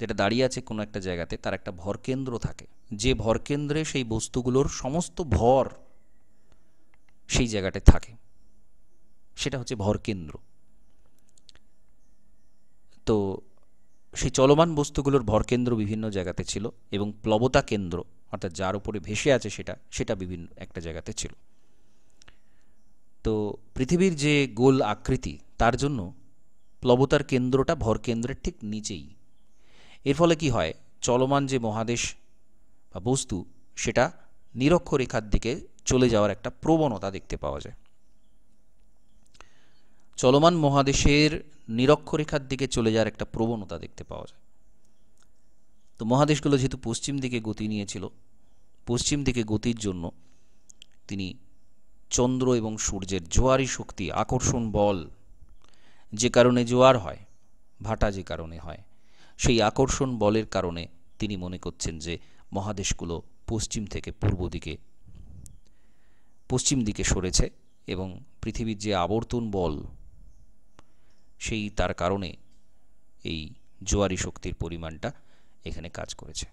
যেটা দাঁড়িয়ে আছে কোনো একটা জায়গাতে, তার একটা ভরকেন্দ্র থাকে। যে ভরকেন্দ্রে সেই বস্তুগুলোর সমস্ত ভর সেই জায়গাটায় থাকে, সেটা হচ্ছে ভরকেন্দ্র। তো সেই চলমান বস্তুগুলোর ভরকেন্দ্র বিভিন্ন জায়গাতে ছিল, এবং প্লবতা কেন্দ্র অর্থাৎ যার উপরে ভেসে আছে সেটা বিভিন্ন একটা জায়গাতে ছিল। তো পৃথিবীর যে গোল আকৃতি, তার জন্য প্লবতার কেন্দ্রটা ভরকেন্দ্রের ঠিক নিচেই। এর ফলে কি হয়, চলমান যে মহাদেশ বা বস্তু, সেটা নিরক্ষরেখার দিকে চলে যাওয়ার একটা প্রবণতা দেখতে পাওয়া যায়। চলমান মহাদেশের নিরক্ষরেখার দিকে চলে যাওয়ার একটা প্রবণতা দেখতে পাওয়া যায়। তো মহাদেশগুলো যেহেতু পশ্চিম দিকে গতি নিয়েছিল, পশ্চিম দিকে গতির জন্য তিনি চন্দ্র এবং সূর্যের জোয়ারি শক্তি, আকর্ষণ বল, যে কারণে জোয়ার হয়, ভাটা যে কারণে হয়, সেই আকর্ষণ বলের কারণে তিনি মনে করছেন যে মহাদেশগুলো পশ্চিম থেকে পশ্চিম দিকে সরেছে এবং পৃথিবীর যে আবর্তন বল সেই তার কারণে এই জোয়ারি শক্তির পরিমাণটা এখানে কাজ করেছে।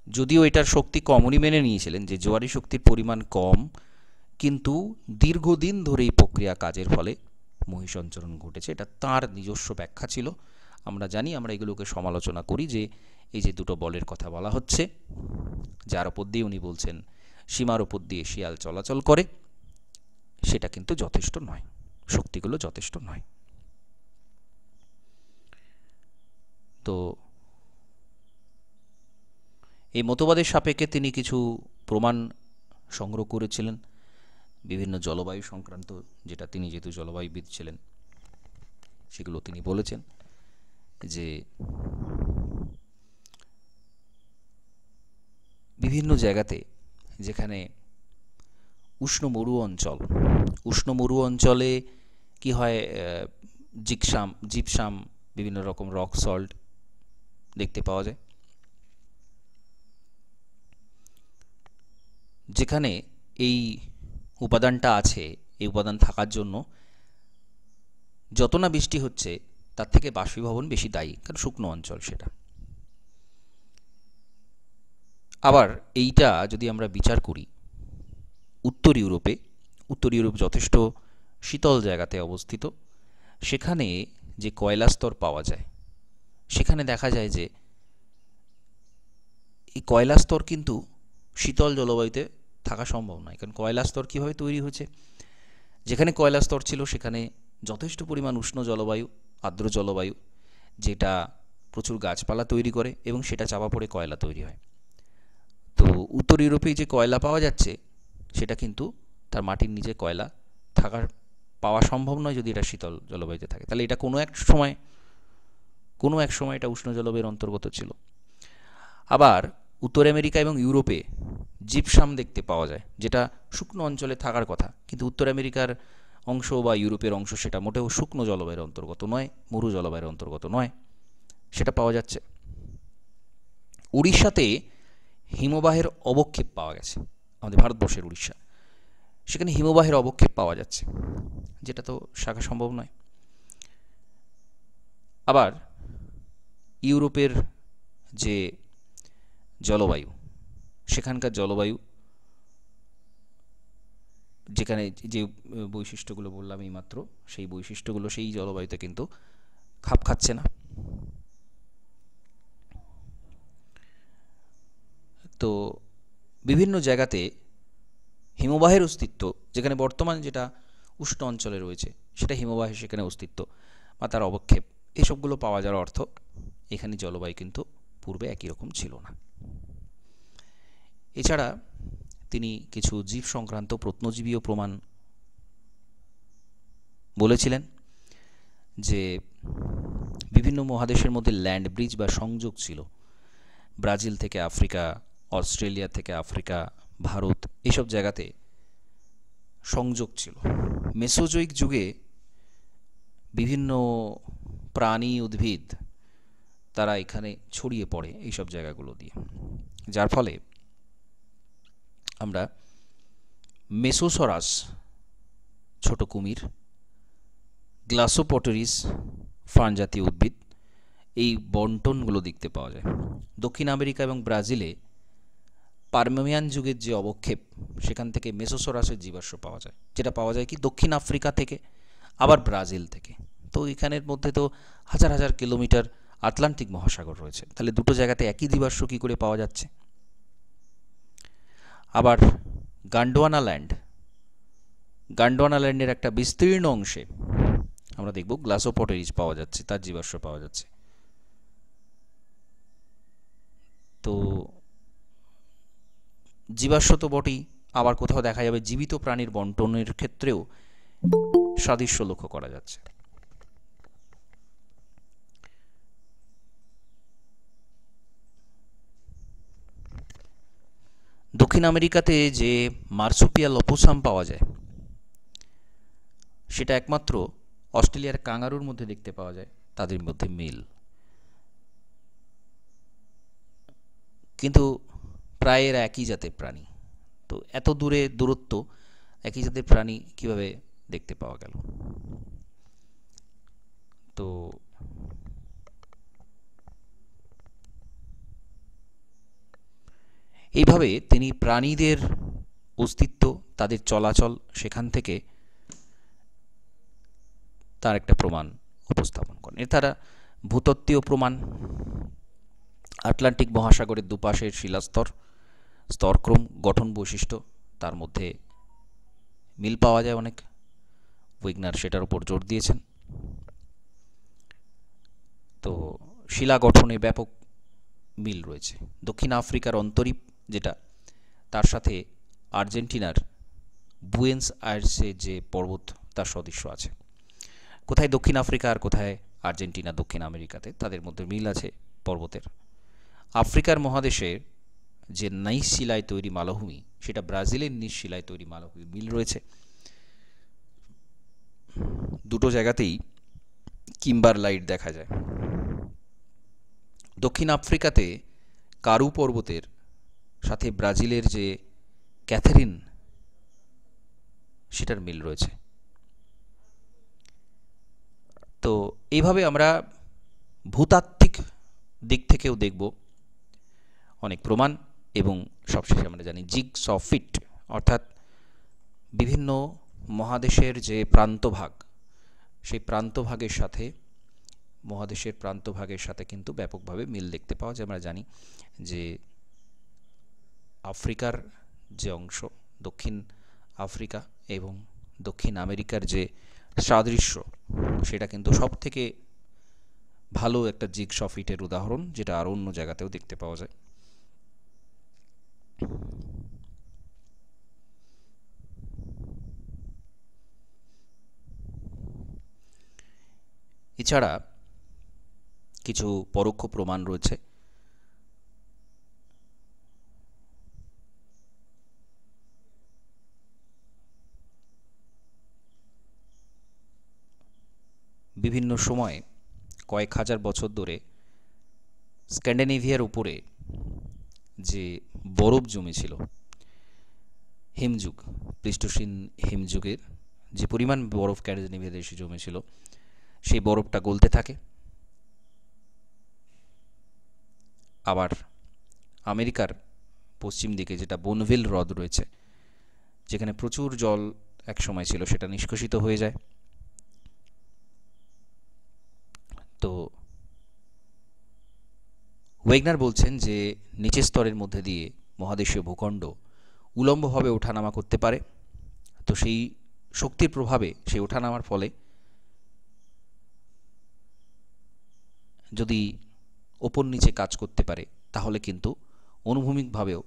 যদিও এটার শক্তি কম, উনি মেনে নিয়েছিলেন যে জোয়ারি শক্তির পরিমাণ কম, কিন্তু দীর্ঘদিন ধরে এই প্রক্রিয়া কাজের ফলে মহিষঞ্চরণ ঘটেছে। এটা তার নিজস্ব ব্যাখ্যা ছিল। আমরা জানি, আমরা এগুলোকে সমালোচনা করি যে এই যে দুটো বলের কথা বলা হচ্ছে, যার ওপর দিয়ে উনি বলছেন সীমার ওপর দিয়ে শিয়াল চলাচল করে, সেটা কিন্তু যথেষ্ট নয়, শক্তিগুলো যথেষ্ট নয়। তো এই মতবাদের সাপেক্ষে তিনি কিছু প্রমাণ সংগ্রহ করেছিলেন বিভিন্ন জলবায়ু সংক্রান্ত, যেটা তিনি যেহেতু জলবায়ুবিদ ছিলেন সেগুলো তিনি বলেছেন যে বিভিন্ন জায়গাতে যেখানে উষ্ণ মরু অঞ্চল, উষ্ণ মরু অঞ্চলে কি হয়, জিপসাম বিভিন্ন রকম রক সল্ট দেখতে পাওয়া যায়। যেখানে এই উপাদানটা আছে, এই উপাদান থাকার জন্য যত না বৃষ্টি হচ্ছে তার থেকে বাষ্পীভবন বেশি দায়ী, কারণ শুকনো অঞ্চল সেটা। আবার এইটা যদি আমরা বিচার করি উত্তর ইউরোপে, উত্তর ইউরোপ যথেষ্ট শীতল জায়গাতে অবস্থিত, সেখানে যে কয়লা স্তর পাওয়া যায় সেখানে দেখা যায় যে এই কয়লা স্তর কিন্তু শীতল জলবায়ুতে থাকা সম্ভব নয়। কারণ কয়লা স্তর কীভাবে তৈরি হয়েছে, যেখানে কয়লা স্তর ছিল সেখানে যথেষ্ট পরিমাণ উষ্ণ জলবায়ু, আর্দ্র জলবায়ু, যেটা প্রচুর গাছপালা তৈরি করে এবং সেটা চাপা পড়ে কয়লা তৈরি হয়। তো উত্তর ইউরোপে যে কয়লা পাওয়া যাচ্ছে সেটা কিন্তু তার মাটির নিচে কয়লা পাওয়া সম্ভব নয় যদি এটা শীতল জলবায়ুতে থাকে। তাহলে এটা কোনো এক সময় এটা উষ্ণ জলবায়ুর অন্তর্গত ছিল। আবার উত্তর আমেরিকা এবং ইউরোপে জিপসাম দেখতে পাওয়া যায়, যেটা শুকনো অঞ্চলে থাকার কথা, কিন্তু উত্তর আমেরিকার অংশ বা ইউরোপের অংশ সেটা মোটেও শুকনো জলবায়ুর অন্তর্গত নয়, মরু জলবায়ুর অন্তর্গত নয়, সেটা পাওয়া যাচ্ছে। উড়িষ্যাতে হিমবাহের অবক্ষেপ পাওয়া গেছে, আমাদের ভারতবর্ষের উড়িষ্যা, সেখানে হিমবাহের অবক্ষেপ পাওয়া যাচ্ছে, যেটা তো শাখা সম্ভব নয়। আবার ইউরোপের যে জলবায়ু, সেখানকার জলবায়ু, যেখানে যে বৈশিষ্ট্যগুলো বললাম এইমাত্র, সেই বৈশিষ্ট্যগুলো সেই জলবায়ুতে কিন্তু খাপ খাচ্ছে না। তো বিভিন্ন জায়গাতে হিমবাহের অস্তিত্ব, যেখানে বর্তমান যেটা উষ্ণ অঞ্চলে রয়েছে সেটা হিমবাহের সেখানে অস্তিত্ব বা তার অবক্ষেপ, এসবগুলো পাওয়া যাওয়ার অর্থ এখানে জলবায়ু কিন্তু পূর্বে একই রকম ছিল না। এছাড়া তিনি কিছু জীব সংক্রান্ত প্রত্নজীবীয় প্রমাণ বলেছিলেন যে বিভিন্ন মহাদেশের মধ্যে ল্যান্ড ব্রিজ বা সংযোগ ছিল, ব্রাজিল থেকে আফ্রিকা, অস্ট্রেলিয়া থেকে আফ্রিকা, ভারত, এসব জায়গাতে সংযোগ ছিল। মেসোজোয়িক যুগে বিভিন্ন প্রাণী, উদ্ভিদ তারা এখানে ছড়িয়ে পড়ে এইসব জায়গাগুলো দিয়ে, যার ফলে আমরা মেসোসরাস, ছোট কুমির, গ্লাসোপটেরিস, ফার্ন জাতীয় উদ্ভিদ, এই বন্টনগুলো দেখতে পাওয়া যায়। দক্ষিণ আমেরিকা এবং ব্রাজিলে পার্মিয়ান যুগের যে অবক্ষেপ, সেখান থেকে মেসোসরাসের জীবাশ্ম পাওয়া যায়, যেটা পাওয়া যায় কি দক্ষিণ আফ্রিকা থেকে, আবার ব্রাজিল থেকে। তো এখানের মধ্যে তো হাজার হাজার কিলোমিটার আটলান্টিক মহাসাগর রয়েছে, তাহলে দুটো জায়গাতে একই জীবাশ্ম কী করে পাওয়া যাচ্ছে? আবার গন্ডোয়ানা ল্যান্ডের একটা বিস্তীর্ণ অংশে আমরা দেখব গ্লাসোপটেরিস পাওয়া যাচ্ছে, তার জীবাশ্ম পাওয়া যাচ্ছে। তো জীবাশ্ম তো বটেই, আবার কোথাও দেখা যাবে জীবিত প্রাণীর বন্টনের ক্ষেত্রেও সাদৃশ্য লক্ষ্য করা যাচ্ছে। দক্ষিণ আমেরিকাতে যে মার্সুপিয়াল অপোসাম পাওয়া যায় সেটা একমাত্র অস্ট্রেলিয়ার কাঙ্গারুর মধ্যে দেখতে পাওয়া যায়, তাদের মধ্যে মিল, কিন্তু প্রায় এরা একই জাতের প্রাণী। তো এত দূরত্ব একই জাতের প্রাণী কিভাবে দেখতে পাওয়া গেল? তো এইভাবে তিনি প্রাণীদের অস্তিত্ব, তাদের চলাচল, সেখান থেকে তার একটা প্রমাণ উপস্থাপন করেন। এছাড়া ভূতত্ত্বীয় প্রমাণ, আটলান্টিক মহাসাগরের দুপাশের শিলাস্তর, স্তরক্রম, গঠন বৈশিষ্ট্য, তার মধ্যে মিল পাওয়া যায় অনেক। উইগনার সেটার উপর জোর দিয়েছেন। তো শিলা গঠনে ব্যাপক মিল রয়েছে। দক্ষিণ আফ্রিকার অন্তরীপ যেটা, তার সাথে আর্জেন্টিনার বুয়েন্স আয়ার্সে যে পর্বত, তার সদৃশ্য আছে। কোথায় দক্ষিণ আফ্রিকা আর কোথায় আর্জেন্টিনা দক্ষিণ আমেরিকাতে, তাদের মধ্যে মিল আছে পর্বতের। আফ্রিকার মহাদেশের যে নাইস শিলায় তৈরি মালভূমি, সেটা ব্রাজিলের নিজ শিলায় তৈরি মালভূমি মিল রয়েছে। দুটো জায়গাতেই কিম্বারলাইট দেখা যায়। দক্ষিণ আফ্রিকাতে কারু পর্বতের সাথে ব্রাজিলের যে ক্যাথারিন, সেটার মিল রয়েছে। তো এইভাবে আমরা ভূতাত্ত্বিক দিক থেকেও দেখব অনেক প্রমাণ, এবং সবশেষে আমরা জানি জিগস অফ ফিট, অর্থাৎ বিভিন্ন মহাদেশের যে প্রান্তভাগ, সেই প্রান্তভাগের সাথে মহাদেশের প্রান্তভাগের সাথে কিন্তু ব্যাপকভাবে মিল দেখতে পাওয়া যায়। আমরা জানি যে আফ্রিকার যে অংশ, দক্ষিণ আফ্রিকা এবং দক্ষিণ আমেরিকার যে সাদৃশ্য, সেটা কিন্তু সব থেকে ভালো একটা জিগস অফ ফিটের উদাহরণ, যেটা আর অন্য জায়গাতেও দেখতে পাওয়া যায়। এছাড়া কিছু পরোক্ষ প্রমাণ রয়েছে। বিভিন্ন সময়ে কয়েক হাজার বছর ধরে স্ক্যান্ডিনেভিয়ার উপরে যে বরফ জমেছিল, হিমযুগ, প্লিস্টোসিন হিমযুগের যে পরিমাণ বরফ স্ক্যান্ডিনেভিয়া দেশে জমেছিল, সেই বরফটা গলতে থাকে। আবার আমেরিকার পশ্চিম দিকে যেটা বোনভিল হ্রদ রয়েছে, যেখানে প্রচুর জল এক সময় ছিল, সেটা নিষ্কাশিত হয়ে যায়। তো ওয়েগনার বলছেন যে নিচের স্তরের মধ্যে দিয়ে মহাদেশীয় ভূখণ্ড উলম্বভাবে ওঠানামা করতে পারে। তো সেই শক্তির প্রভাবে, সেই ওঠানামার ফলে যদি ওপর নিচে কাজ করতে পারে, তাহলে কিন্তু অনুভূমিকভাবেও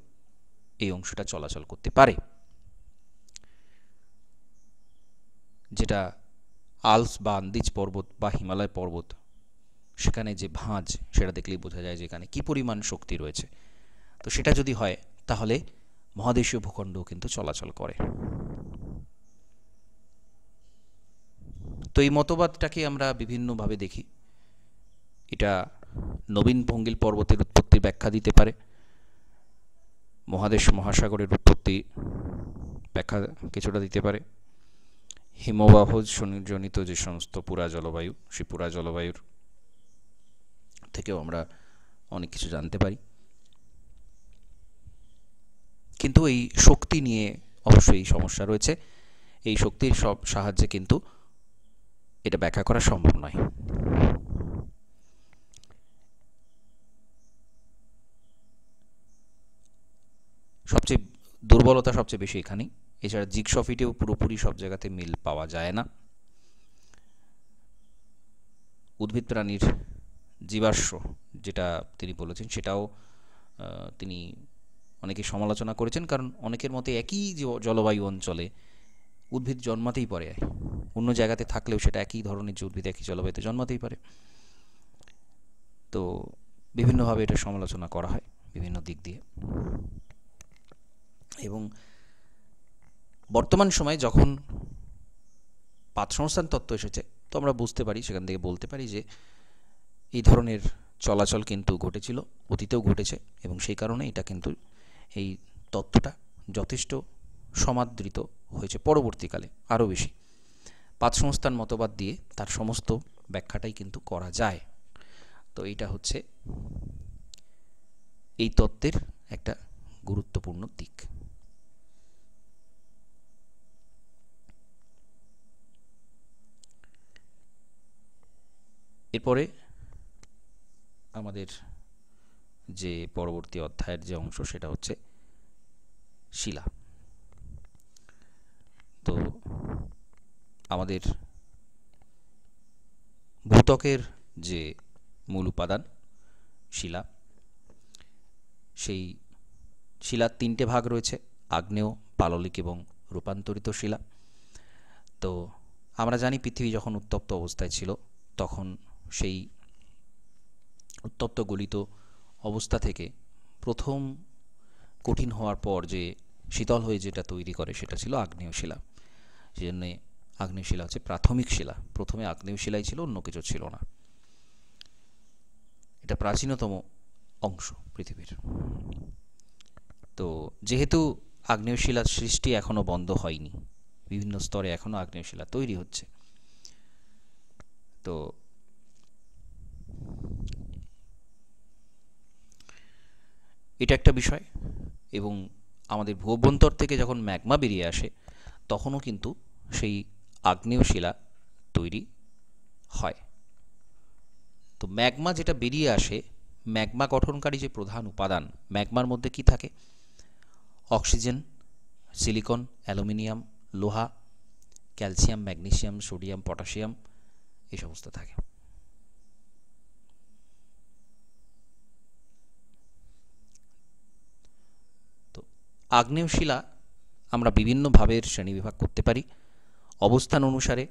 এই অংশটা চলাচল করতে পারে। যেটা আল্পস বা আন্দিজ পর্বত বা হিমালয় পর্বত, সেখানে যে ভাঁজ, সেটা দেখলেই বোঝা যায় যে এখানে কী পরিমাণ শক্তি রয়েছে। তো সেটা যদি হয়, তাহলে মহাদেশীয় ভূখণ্ডও কিন্তু চলাচল করে। তো এই মতবাদটাকে আমরা বিভিন্নভাবে দেখি। এটা নবীন ভঙ্গিল পর্বতের উৎপত্তির ব্যাখ্যা দিতে পারে, মহাদেশ মহাসাগরের উৎপত্তি ব্যাখ্যা কিছুটা দিতে পারে, হিমবাহ জনিত যে সমস্ত পুরা জলবায়ু, সেই পুরা জলবায়ুর থেকেও আমরা অনেক কিছু জানতে পারি। কিন্তু এই শক্তি নিয়ে অবশ্যই সমস্যা রয়েছে। এই শক্তির সব সাহায্যে কিন্তু এটা ব্যাখ্যা করা সম্ভব নয়। সবচেয়ে দুর্বলতা সবচেয়ে বেশি এখানেই। এছাড়া জিগস অফ ফিটেও পুরোপুরি সব জায়গাতে মিল পাওয়া যায় না। উদ্ভিদ প্রাণীর জীবাশ্ম যেটা তিনি বলেছেন, সেটাও তিনি অনেকে সমালোচনা করেছেন, কারণ অনেকের মতে একই জলবায়ু অঞ্চলে উদ্ভিদ জন্মাতেই পারে, অন্য জায়গাতে থাকলেও সেটা একই ধরনের যে উদ্ভিদ একই জলবায়ুতে জন্মাতেই পারে। তো বিভিন্নভাবে এটা সমালোচনা করা হয় বিভিন্ন দিক দিয়ে। এবং বর্তমান সময়ে যখন পাত সংস্থান তত্ত্ব এসেছে, তো আমরা বুঝতে পারি, সেখান থেকে বলতে পারি যে এই ধরনের চলাচল কিন্তু ঘটেছিল, অতীতেও ঘটেছে, এবং সেই কারণে এটা কিন্তু এই তত্ত্বটা যথেষ্ট সমাদৃত হয়েছে পরবর্তীকালে আরও বেশি। পাঁচ সংস্থান মতবাদ দিয়ে তার সমস্ত ব্যাখ্যাটাই কিন্তু করা যায়। তো এইটা হচ্ছে এই তত্ত্বের একটা গুরুত্বপূর্ণ দিক। এরপরে আমাদের যে পরবর্তী অধ্যায়ের যে অংশ সেটা হচ্ছে শিলা। তো আমাদের ভূত্বকের যে মূল উপাদান শিলা, সেই শিলার তিনটে ভাগ রয়েছে, আগ্নেয়, পাললিক এবং রূপান্তরিত শিলা। তো আমরা জানি পৃথিবী যখন উত্তপ্ত অবস্থায় ছিল তখন সেই উত্তপ্ত গলিত অবস্থা থেকে প্রথম কঠিন হওয়ার পর যে শীতল হয়ে যেটা তৈরি করে সেটা ছিল আগ্নেয় শিলা। সেই জন্যে আগ্নেয় শিলা হচ্ছে প্রাথমিক শিলা। প্রথমে আগ্নেয় শিলাই ছিল, অন্য কিছু ছিল না। এটা প্রাচীনতম অংশ পৃথিবীর। তো যেহেতু আগ্নেয় শিলার সৃষ্টি এখনো বন্ধ হয়নি, বিভিন্ন স্তরে এখনো আগ্নেয় শিলা তৈরি হচ্ছে, তো এটা একটা বিষয়। এবং আমাদের ভূঅভ্যন্তর থেকে যখন ম্যাগমা বেরিয়ে আসে তখনও কিন্তু সেই আগ্নেয় শিলা তৈরি হয়। তো ম্যাগমা যেটা বেরিয়ে আসে, ম্যাগমা গঠনকারী যে প্রধান উপাদান, ম্যাগমার মধ্যে কি থাকে? অক্সিজেন, সিলিকন, অ্যালুমিনিয়াম, লোহা, ক্যালসিয়াম, ম্যাগনেসিয়াম, সোডিয়াম, পটাশিয়াম, এই সমস্ত থাকে। তো আগ্নেয় শিলা আমরা বিভিন্ন ভাবের শ্রেণীবিভাগ করতে পারি অবস্থান অনুসারে।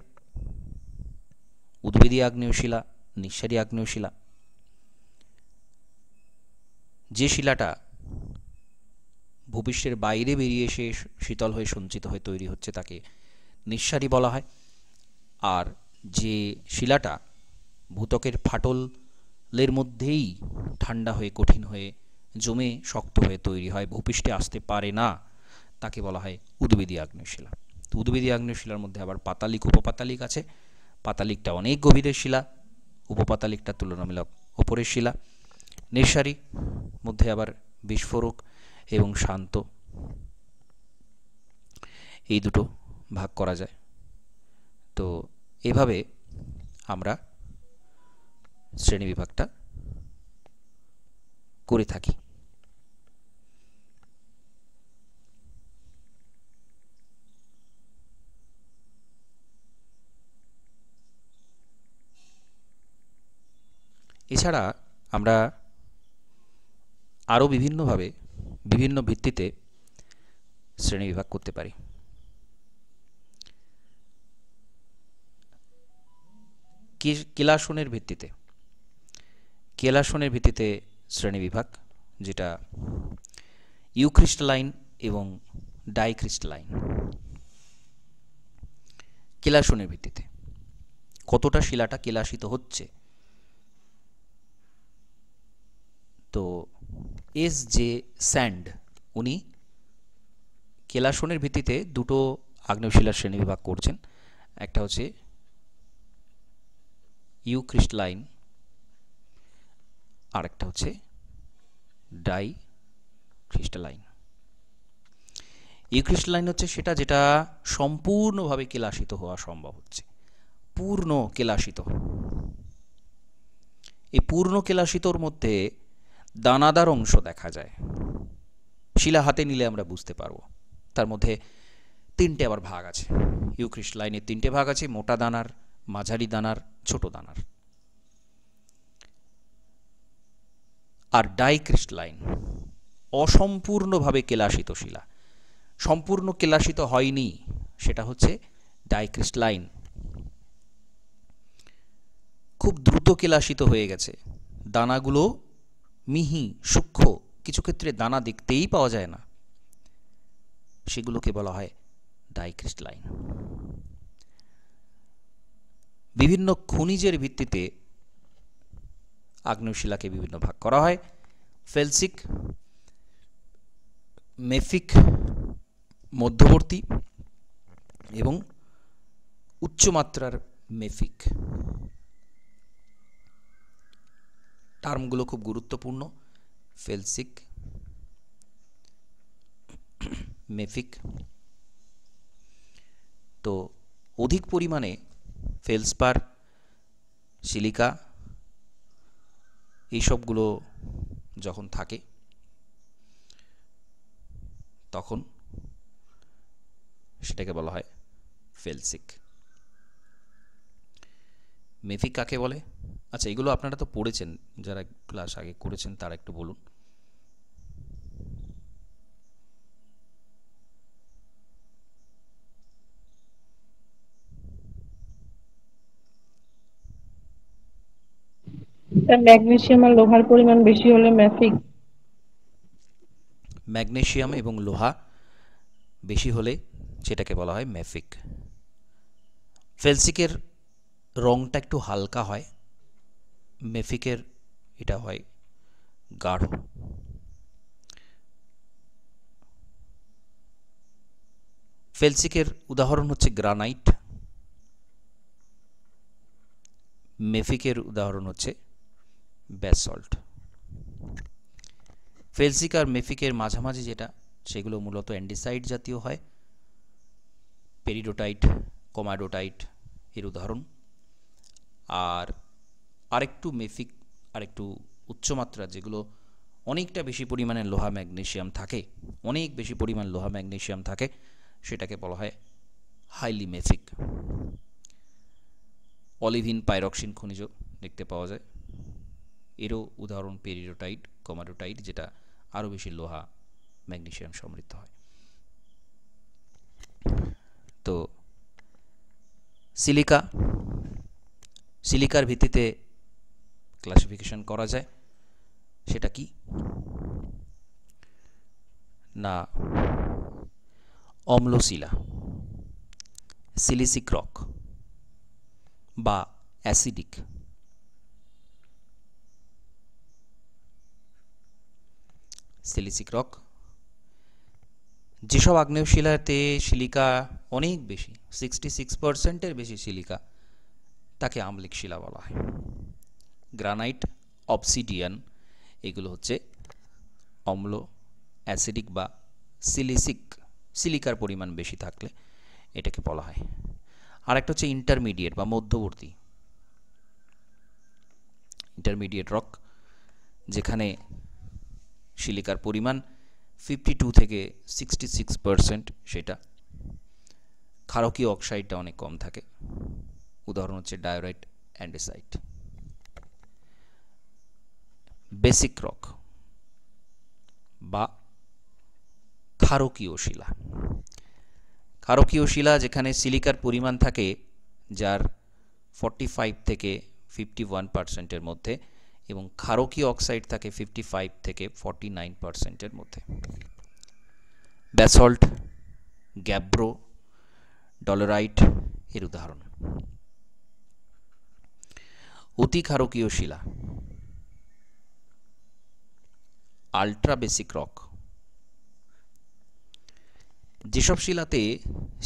উদ্ভিদীয় আগ্নেয় শিলা, নিঃসারী আগ্নেয় শিলা। যে শিলাটা ভূপৃষ্ঠের বাইরে বেরিয়ে এসে শীতল হয়ে সঞ্চিত হয়ে তৈরি হচ্ছে তাকে নিঃসারী বলা হয়। আর যে শিলাটা ভূত্বকের ফাটলের মধ্যেই ঠান্ডা হয়ে কঠিন হয়ে জমে শক্ত হয়ে তৈরি হয়, ভূপৃষ্ঠে আসতে পারে না, তাকে বলা হয় উদ্ভিদীয় আগ্নেয় শিলা। তো উদ্ভিদীয় আগ্নেয় শিলার মধ্যে আবার পাতালিক, উপপাতালিক আছে। পাতালিকটা অনেক গভীরের শিলা, উপপাতালিকটা তুলনামূলক ওপরের শিলা। নিঃসারী মধ্যে আবার বিস্ফোরক এবং শান্ত, এই দুটো ভাগ করা যায়। তো এভাবে আমরা শ্রেণীবিভাগটা করে থাকি। এছাড়া আমরা আরও বিভিন্নভাবে বিভিন্ন ভিত্তিতে শ্রেণীবিভাগ করতে পারি। কেলাসনের ভিত্তিতে, কেলাসনের ভিত্তিতে শ্রেণীবিভাগ, যেটা ইউক্রিস্টালাইন এবং ডাইক্রিস্টালাইন। কেলাসনের ভিত্তিতে কতটা শিলাটা কেলাসিত হচ্ছে। তো এস জে স্যান্ড উনি কেলাসনের ভিত্তিতে দুটো আগ্নেয় শিলার শ্রেণীবিভাগ করছেন। একটা হচ্ছে ইউক্রিস্টালাইন, আর একটা হচ্ছে ডাইক্রিস্টালাইন। ইউক্রিস্টালাইন হচ্ছে সেটা যেটা সম্পূর্ণভাবে কেলাসিত হওয়া সম্ভব হচ্ছে, পূর্ণ কেলাসিত। এই পূর্ণ কেলাসিতর মধ্যে দানাদার অংশ দেখা যায়। শিলা হাতে নিলে আমরা বুঝতে পারবো। তার মধ্যে তিনটে আবার ভাগ আছে। ইউক্রিস্টালাইনের তিনটে ভাগ আছে, মোটা দানার, মাঝারি দানার, ছোট দানার। আর ডাইক্রিস্টালাইন অসম্পূর্ণভাবে কেলাসিত শিলা, সম্পূর্ণ কেলাসিত হয়নি, সেটা হচ্ছে ডাইক্রিস্টালাইন। খুব দ্রুত কেলাসিত হয়ে গেছে, দানাগুলো মিহি সূক্ষ্ম, কিছু ক্ষেত্রে দানা দেখতেই পাওয়া যায় না, সেগুলোকে বলা হয় ডাইক্রিস্টালাইন। বিভিন্ন খনিজের ভিত্তিতে আগ্নেয় শিলাকে বিভিন্ন ভাগ করা হয়। ফেলসিক, মেফিক, মধ্যবর্তী এবং উচ্চমাত্রার মেফিক। টার্মগুলো খুব গুরুত্বপূর্ণ, ফেলসিক, মেফিক। তো অধিক পরিমাণে ফেলসপার, সিলিকা এইসবগুলো যখন থাকে তখন সেটাকে বলা হয় ফেলসিক। মেফিক কাকে বলে? আচ্ছা, এগুলো আপনারা তো পড়েছেন, যারা ক্লাস আগে করেছেন তারা একটু বলুন। ম্যাগনেসিয়াম আর লোহার পরিমাণ বেশি হলে ম্যাফিক। ম্যাগনেসিয়াম এবং লোহা বেশি হলে সেটাকে বলা হয় ম্যাফিক। ফেলসিকের রংটা একটু হালকা হয়, মেফিকের এটা হয় গাঢ়। ফেলসিকের উদাহরণ হচ্ছে গ্রানাইট, মেফিকের উদাহরণ হচ্ছে ব্যাসল্ট। ফেলসিক আর মেফিকের মাঝামাঝি যেটা, সেগুলো মূলত অ্যান্ডিসাইট জাতীয় হয়, পেরিডোটাইট, কমাডোটাইট এর উদাহরণ। আর আরেকটু মেফিক, আরেকটু উচ্চমাত্রা, যেগুলো অনেকটা বেশি পরিমাণে লোহা ম্যাগনেসিয়াম থাকে, অনেক বেশি পরিমাণ লোহা ম্যাগনেসিয়াম থাকে, সেটাকে বলা হয় হাইলি মেফিক। অলিভিন পাইরক্সিন খনিজ দেখতে পাওয়া যায়, এরও উদাহরণ পেরিডোটাইট, কমাডোটাইট, যেটা আরও বেশি লোহা ম্যাগনেসিয়াম সমৃদ্ধ হয়। তো সিলিকা, সিলিকার ভিত্তিতে ক্লাসিফিকেশন করা যায়। সেটা কি না, অম্লশিলা, সিলিসিক রক বা অ্যাসিডিক। সিলিসিক রক, যেসব আগ্নেয়শিলাতে সিলিকা অনেক বেশি, 66%-এর বেশি সিলিকা, তাকে আম্লিক শিলা বলা হয়। গ্রানাইট, অবসিডিয়ান এগুলো হচ্ছে অম্ল, অ্যাসিডিক বা সিলিসিক, সিলিকার পরিমাণ বেশি থাকলে এটাকে বলা হয়। আর একটা হচ্ছে ইন্টারমিডিয়েট বা মধ্যবর্তী, ইন্টারমিডিয়েট রক, যেখানে সিলিকার পরিমাণ 52 থেকে 66%, সেটা ক্ষারকীয় অক্সাইডটা অনেক কম থাকে, উদাহরণ হচ্ছে ডায়োরাইট, অ্যান্ডেসাইট। বেসিক রক বা ক্ষারকীয় শিলা, ক্ষারকীয় শিলা যেখানে সিলিকার পরিমাণ থাকে যার 45 থেকে 51%-এর মধ্যে, এবং ক্ষারকীয় অক্সাইড থাকে 55 থেকে 49%-এর মধ্যে। ব্যাসল্ট, গ্যাব্রো, ডলোরাইট এর উদাহরণ। অতি ক্ষারকীয় শিলা, আল্ট্রা বেসিক রক, যেসব শিলাতে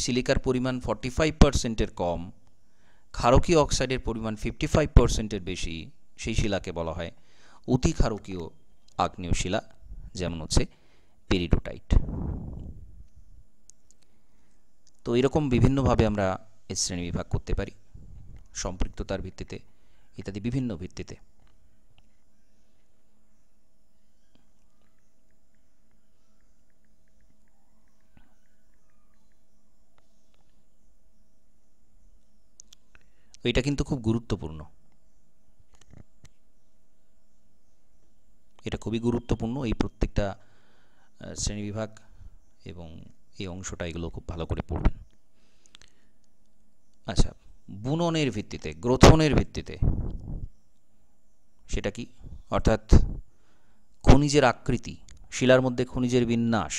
সিলিকার পরিমাণ 45%-এর কম, ক্ষারকীয় অক্সাইডের পরিমাণ 55%-এর বেশি, সেই শিলাকে বলা হয় অতি ক্ষারকীয় আগ্নেয় শিলা, যেমন হচ্ছে পেরিডোটাইট। তো এরকম বিভিন্নভাবে আমরা এর শ্রেণী বিভাগ করতে পারি, সম্পৃক্ততার ভিত্তিতে ইত্যাদি বিভিন্ন ভিত্তিতে। এটা কিন্তু খুব গুরুত্বপূর্ণ, এটা খুবই গুরুত্বপূর্ণ, এই প্রত্যেকটা শ্রেণীবিভাগ এবং এই অংশটা, এগুলো খুব ভালো করে পড়বেন। আচ্ছা, বুননের ভিত্তিতে, গ্রথনের ভিত্তিতে, সেটা কি? অর্থাৎ খনিজের আকৃতি, শিলার মধ্যে খনিজের বিন্যাস,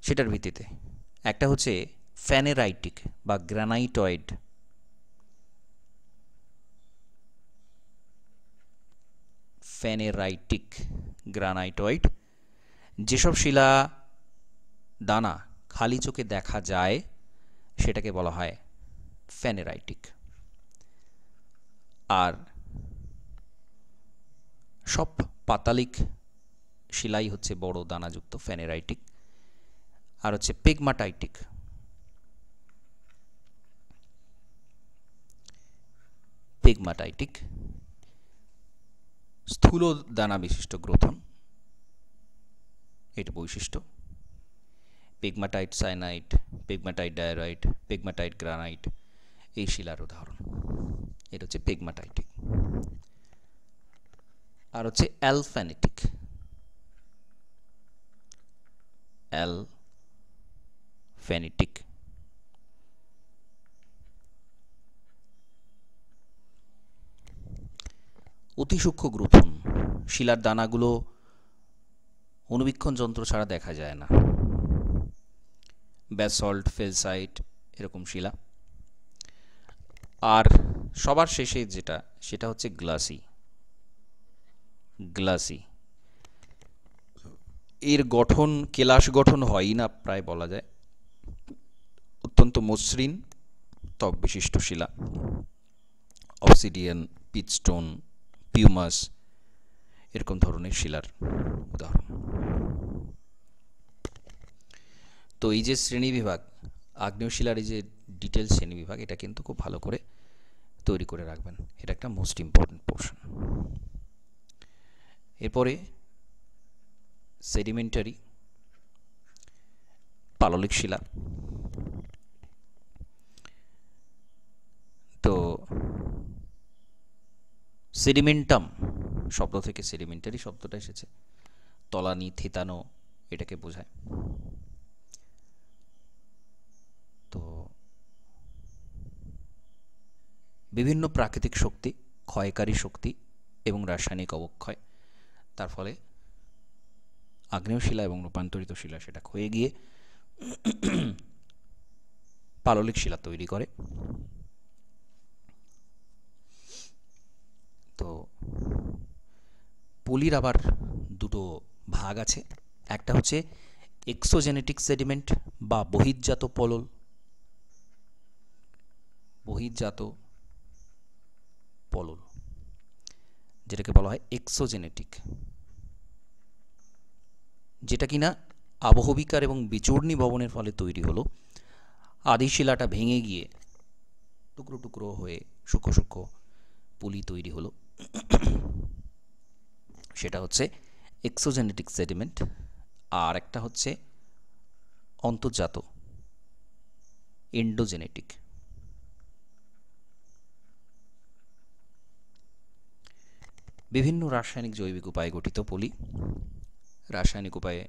সেটার ভিত্তিতে একটা হচ্ছে ফ্যানেরাইটিক বা গ্রানাইটয়েড, ফ্যানেরাইটিক গ্রানাইটয়েড, যেসব শিলা দানা খালি চোখে দেখা যায় সেটাকে বলা হয় ফেনেরাইটিক। আর সব পাতালিক শিলাই হচ্ছে বড় দানাযুক্ত ফেনেরাইটিক। আর হচ্ছে পেগমাটাইটিক। পেগমাটাইটিক স্থূল দানা বিশিষ্ট গ্রথন, এটা বৈশিষ্ট্য। Pegmatite syenite, pegmatite diorite, pegmatite granite এই শিলার উদাহরণ। এটা হচ্ছে পেগমাটাইটিক। আর হচ্ছে অ্যালফেনেটিক। অ্যালফেনেটিক অতি সূক্ষ্ম গ্রথন, শিলার দানাগুলো অনুবীক্ষণ যন্ত্র ছাড়া দেখা যায় না। ব্যাসল্ট, ফেলসাইট এরকম শিলা। আর সবার শেষে যেটা, সেটা হচ্ছে গ্লাসি। গ্লাসি এর গঠন কেলাস গঠন হয়ই না প্রায় বলা যায়, অত্যন্ত মসৃণ ত্বক বিশিষ্ট শিলা। অবসিডিয়ান, পিটস্টোন, পিউমাস এরকম ধরনের শিলার উদাহরণ। তো এই যে শ্রেণীবিভাগ, আগ্নেয় শিলার এই যে ডিটেল শ্রেণীবিভাগ, এটা কিন্তু খুব ভালো করে তৈরি করে রাখবেন, এটা একটা মোস্ট ইম্পর্টেন্ট পোর্শন। এরপরে সেডিমেন্টারি পাললিক শিলা। তো সেডিমেন্টাম শব্দ থেকে সেডিমেন্টারি শব্দটা এসেছে, তলানি থেতানো এটাকে বোঝায়। তো বিভিন্ন প্রাকৃতিক শক্তি, ক্ষয়কারী শক্তি এবং রাসায়নিক অবক্ষয়, তার ফলে আগ্নেয় শিলা এবং রূপান্তরিত শিলা সেটা ক্ষয়ে গিয়ে পাললিক শিলা তৈরি করে। তো পলির আবার দুটো ভাগ আছে, একটা হচ্ছে এক্সোজেনেটিক সেডিমেন্ট বা বহির্জাত পলল। বহির্জাত পলল যেটাকে বলা হয় এক্সোজেনেটিক, যেটা কিনা আবহবিকার এবং বিচূর্ণী ভবনের ফলে তৈরি হলো। আদি শিলাটা ভেঙে গিয়ে টুকরো টুকরো হয়ে সূক্ষ্ম সূক্ষ্ম পলি তৈরি হলো, সেটা হচ্ছে এক্সোজেনেটিক সেডিমেন্ট। আর একটা হচ্ছে অন্তর্জাত এন্ডোজেনেটিক। বিভিন্ন রাসায়নিক জৈবিক উপায়ে গঠিত পলি, রাসায়নিক উপায়ে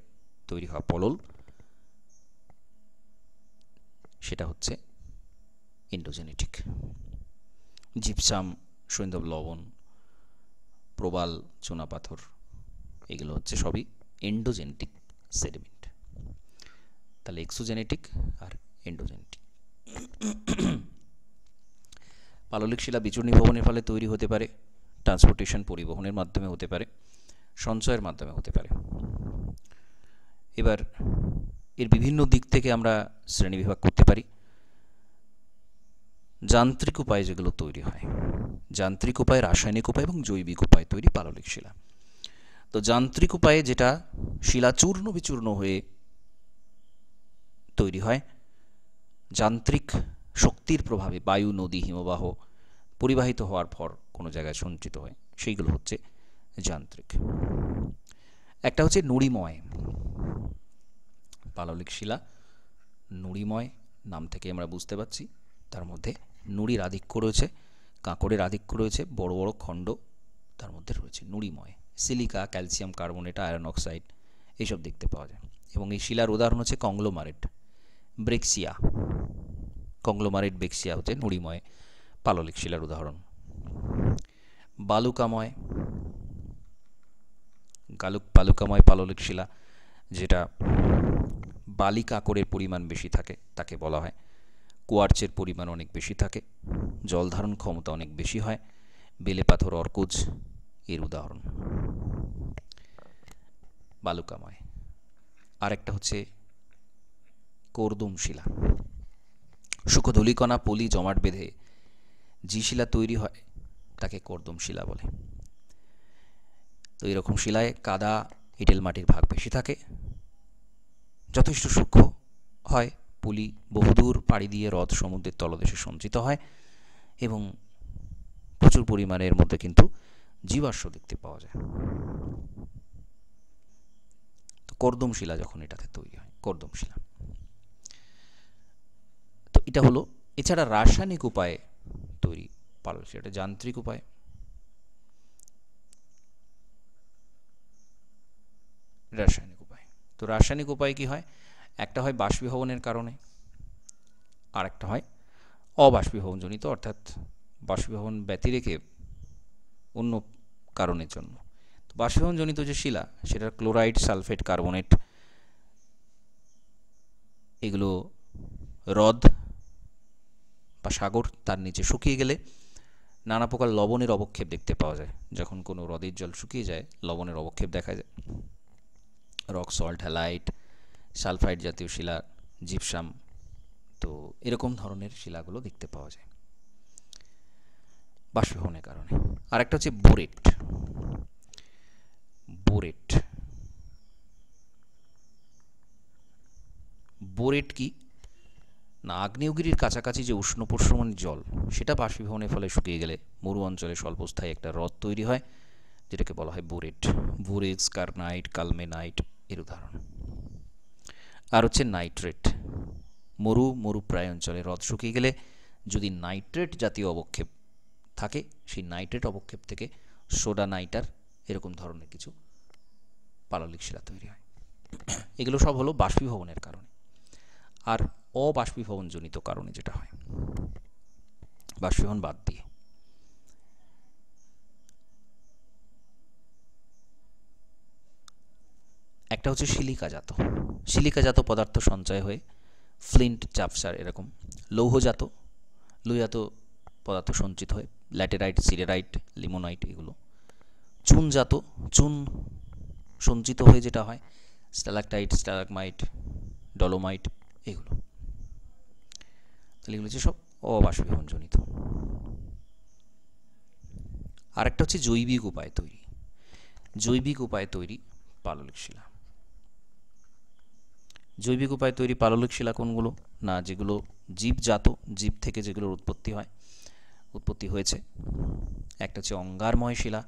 তৈরি হওয়া পলল, সেটা হচ্ছে এন্ডোজেনেটিক। জিপসাম, সৈন্ধব লবণ, প্রবাল, চুনাপাথর এগুলো হচ্ছে সবই এন্ডোজেনেটিক সেডিমেন্ট। তাহলে এক্সোজেনেটিক আর এন্ডোজেনেটিক। পাললিক শিলা বিচূর্ণী ভবনের ফলে তৈরি হতে পারে, ট্রান্সপোর্টেশন পরিবহনের মাধ্যমে হতে পারে, সঞ্চয়ের মাধ্যমে হতে পারে। এবার এর বিভিন্ন দিক থেকে আমরা শ্রেণীবিভাগ করতে পারি। যান্ত্রিক উপায়ে যেগুলো তৈরি হয়, যান্ত্রিক উপায়, রাসায়নিক উপায় এবং জৈবিক উপায় তৈরি পাললিক শিলা। তো যান্ত্রিক উপায়ে যেটা শিলা চূর্ণ বিচূর্ণ হয়ে তৈরি হয়, যান্ত্রিক শক্তির প্রভাবে বায়ু, নদী, হিমবাহ পরিবাহিত হওয়ার পর কোনো জায়গায় সঞ্চিত হয়, সেইগুলো হচ্ছে যান্ত্রিক। একটা হচ্ছে নুড়িময় পাললিক শিলা। নুড়িময় নাম থেকে আমরা বুঝতে পারছি তার মধ্যে নুড়ির আধিক্য রয়েছে, কাঁকড়ের আধিক্য রয়েছে, বড় বড় খণ্ড তার মধ্যে রয়েছে, নুড়িময়। Silica, calcium carbonate, iron oxide এইসব দেখতে পাওয়া যায়। এবং এই শিলার উদাহরণ হচ্ছে কংগ্লোমারেট, ব্রেক্সিয়া। কংগ্লোমারেট, ব্রেক্সিয়া হচ্ছে নুড়িময় পাললিক শিলার উদাহরণ। বালুকাময়, বালুকাময় পাললিক শিলা, যেটা বালি কাঁকড়ের পরিমাণ বেশি থাকে তাকে বলা হয়। কোয়ার্চের পরিমাণ অনেক বেশি থাকে, জল ধারণ ক্ষমতা অনেক বেশি হয়, বেলে পাথর, অর্কুজ এর উদাহরণ বালুকাময়। আর একটা হচ্ছে কর্দম শিলা। সূক্ষ্ম ধূলিকণা পলি জমাট বেঁধে যে শিলা তৈরি হয় তাকে কর্দম শিলা বলে। তো এরকম শিলায় কাদা এঁটেল মাটির ভাগ বেশি থাকে, যথেষ্ট সূক্ষ্ম হয়, পলি বহুদূর পাড়ি দিয়ে হ্রদ সমুদ্রের তলদেশে সঞ্চিত হয় এবং প্রচুর পরিমাণে এর মধ্যে কিন্তু জীবাশ্ম দেখতে পাওয়া যায়। তো কর্দম শিলা যখন এটাতে তৈরি হয়, কর্দম শিলা। তো এটা হলো। এছাড়া রাসায়নিক উপায়ে তৈরি পাললিক শিলা, এটা যান্ত্রিক উপায়। রাসায়নিক উপায়, তো রাসায়নিক উপায় কি হয়? একটা হয় বাষ্পীভবনের কারণে, আর একটা হয় অবাষ্পীভবনজনিত, অর্থাৎ বাষ্পীভবন ব্যতি রেখে অন্য কারণের জন্য। তো বাষ্পীভবনজনিত যে শিলা, সেটা ক্লোরাইড, সালফেট, কার্বনেট, এগুলো হ্রদ বা সাগর তার নিচে শুকিয়ে গেলে নানা প্রকার লবণের অবক্ষেপ দেখতে পাওয়া যায়। যখন কোনো হ্রদের জল শুকিয়ে যায়, লবণের অবক্ষেপ দেখা যায়। রক সল্ট, হ্যালাইট, সালফাইড জাতীয় শিলা, জিপসাম, তো এরকম ধরনের শিলাগুলো দেখতে পাওয়া যায় বাষ্পীভবনের কারণে। আরেকটা হচ্ছে বোরেট। বোরেট বোরেট কি না, আগ্নেয়গিরির কাছাকাছি যে উষ্ণ প্রস্রবণের জল, সেটা বাষ্পীভবনের ফলে শুকিয়ে গেলে মরু অঞ্চলে স্বল্পস্থায়ী একটা হ্রদ তৈরি হয়, যেটাকে বলা হয় বোরেট। বোরেক্স, কার্নাইট, কালমেনাইট এর উদাহরণ। আর হচ্ছে নাইট্রেট। মরুপ্রায় অঞ্চলে হ্রদ শুকিয়ে গেলে যদি নাইট্রেট জাতীয় অবক্ষেপ থাকে, সেই নাইট্রেট অবক্ষেপ থেকে সোডা নাইটার এরকম ধরনের কিছু পাললিক শিলা তৈরি হয়। এগুলো সব হলো বাষ্পীভবনের কারণে। আর অবাষ্পীভবনজনিত কারণে যেটা হয়, বাষ্পীভবন বাদ দিয়ে, একটা হচ্ছে সিলিকাজাত পদার্থ সঞ্চয় হয়ে ফ্লিন্ট, চাপসার এরকম লৌহজাত পদার্থ সঞ্চিত হয়ে ল্যাটেরাইট, সিডেরাইট, লিমোনাইট এগুলো। চুন সঞ্চিত হয়ে যেটা হয় স্ট্যালাকটাইট, স্ট্যালাগমাইট, ডলোমাইট এগুলো। তাহলে এগুলো হচ্ছে সব অবাষ্পীভবনজনিত। আরেকটা হচ্ছে জৈবিক উপায়ে তৈরি পাললিক শিলা। জৈবিক উপায়ে তৈরি পাললিক শিলা কোনগুলো না, যেগুলো জীবজাত, জীব থেকে যেগুলোর উৎপত্তি হয়েছে। একটা হচ্ছে অঙ্গারময় শিলা,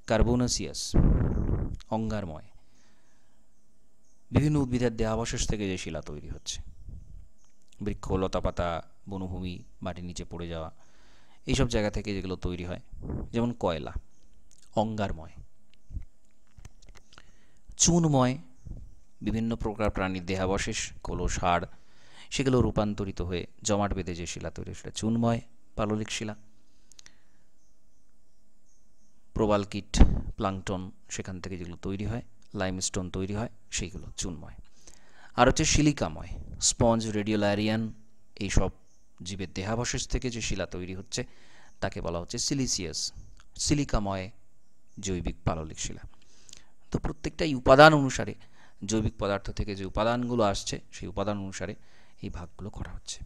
কার্বোনাসিয়াস, অঙ্গারময়। বিভিন্ন উদ্ভিদের দেহাবশেষ থেকে যে শিলা তৈরি হচ্ছে, বৃক্ষ, লতাপাতা, বনভূমি, মাটির নিচে পড়ে যাওয়া, এইসব জায়গা থেকে যেগুলো তৈরি হয়, যেমন কয়লা, অঙ্গারময়। চুনময়, বিভিন্ন প্রকার প্রাণীর দেহাবশেষ, খোলস, হাড়, সেগুলো রূপান্তরিত হয়ে জমাট বেঁধে যে শিলা তৈরি, সেটা চুনময় পাললিক শিলা। প্রবালকিট, প্লাঙ্কটন, সেখান থেকে যেগুলো তৈরি হয়, লাইমস্টোন তৈরি হয়, সেইগুলো চুনময়। আর হচ্ছে সিলিকাময়, স্পঞ্জ, রেডিওলারিয়ান, এইসব জীবের দেহাবশেষ থেকে যে শিলা তৈরি হচ্ছে তাকে বলা হচ্ছে সিলিকাময় জৈবিক পাললিক শিলা। তো প্রত্যেকটাই উপাদান অনুসারে, জৈবিক পদার্থ থেকে যে উপাদানগুলো আসছে সেই উপাদান অনুসারে এই ভাগগুলো করা হচ্ছে।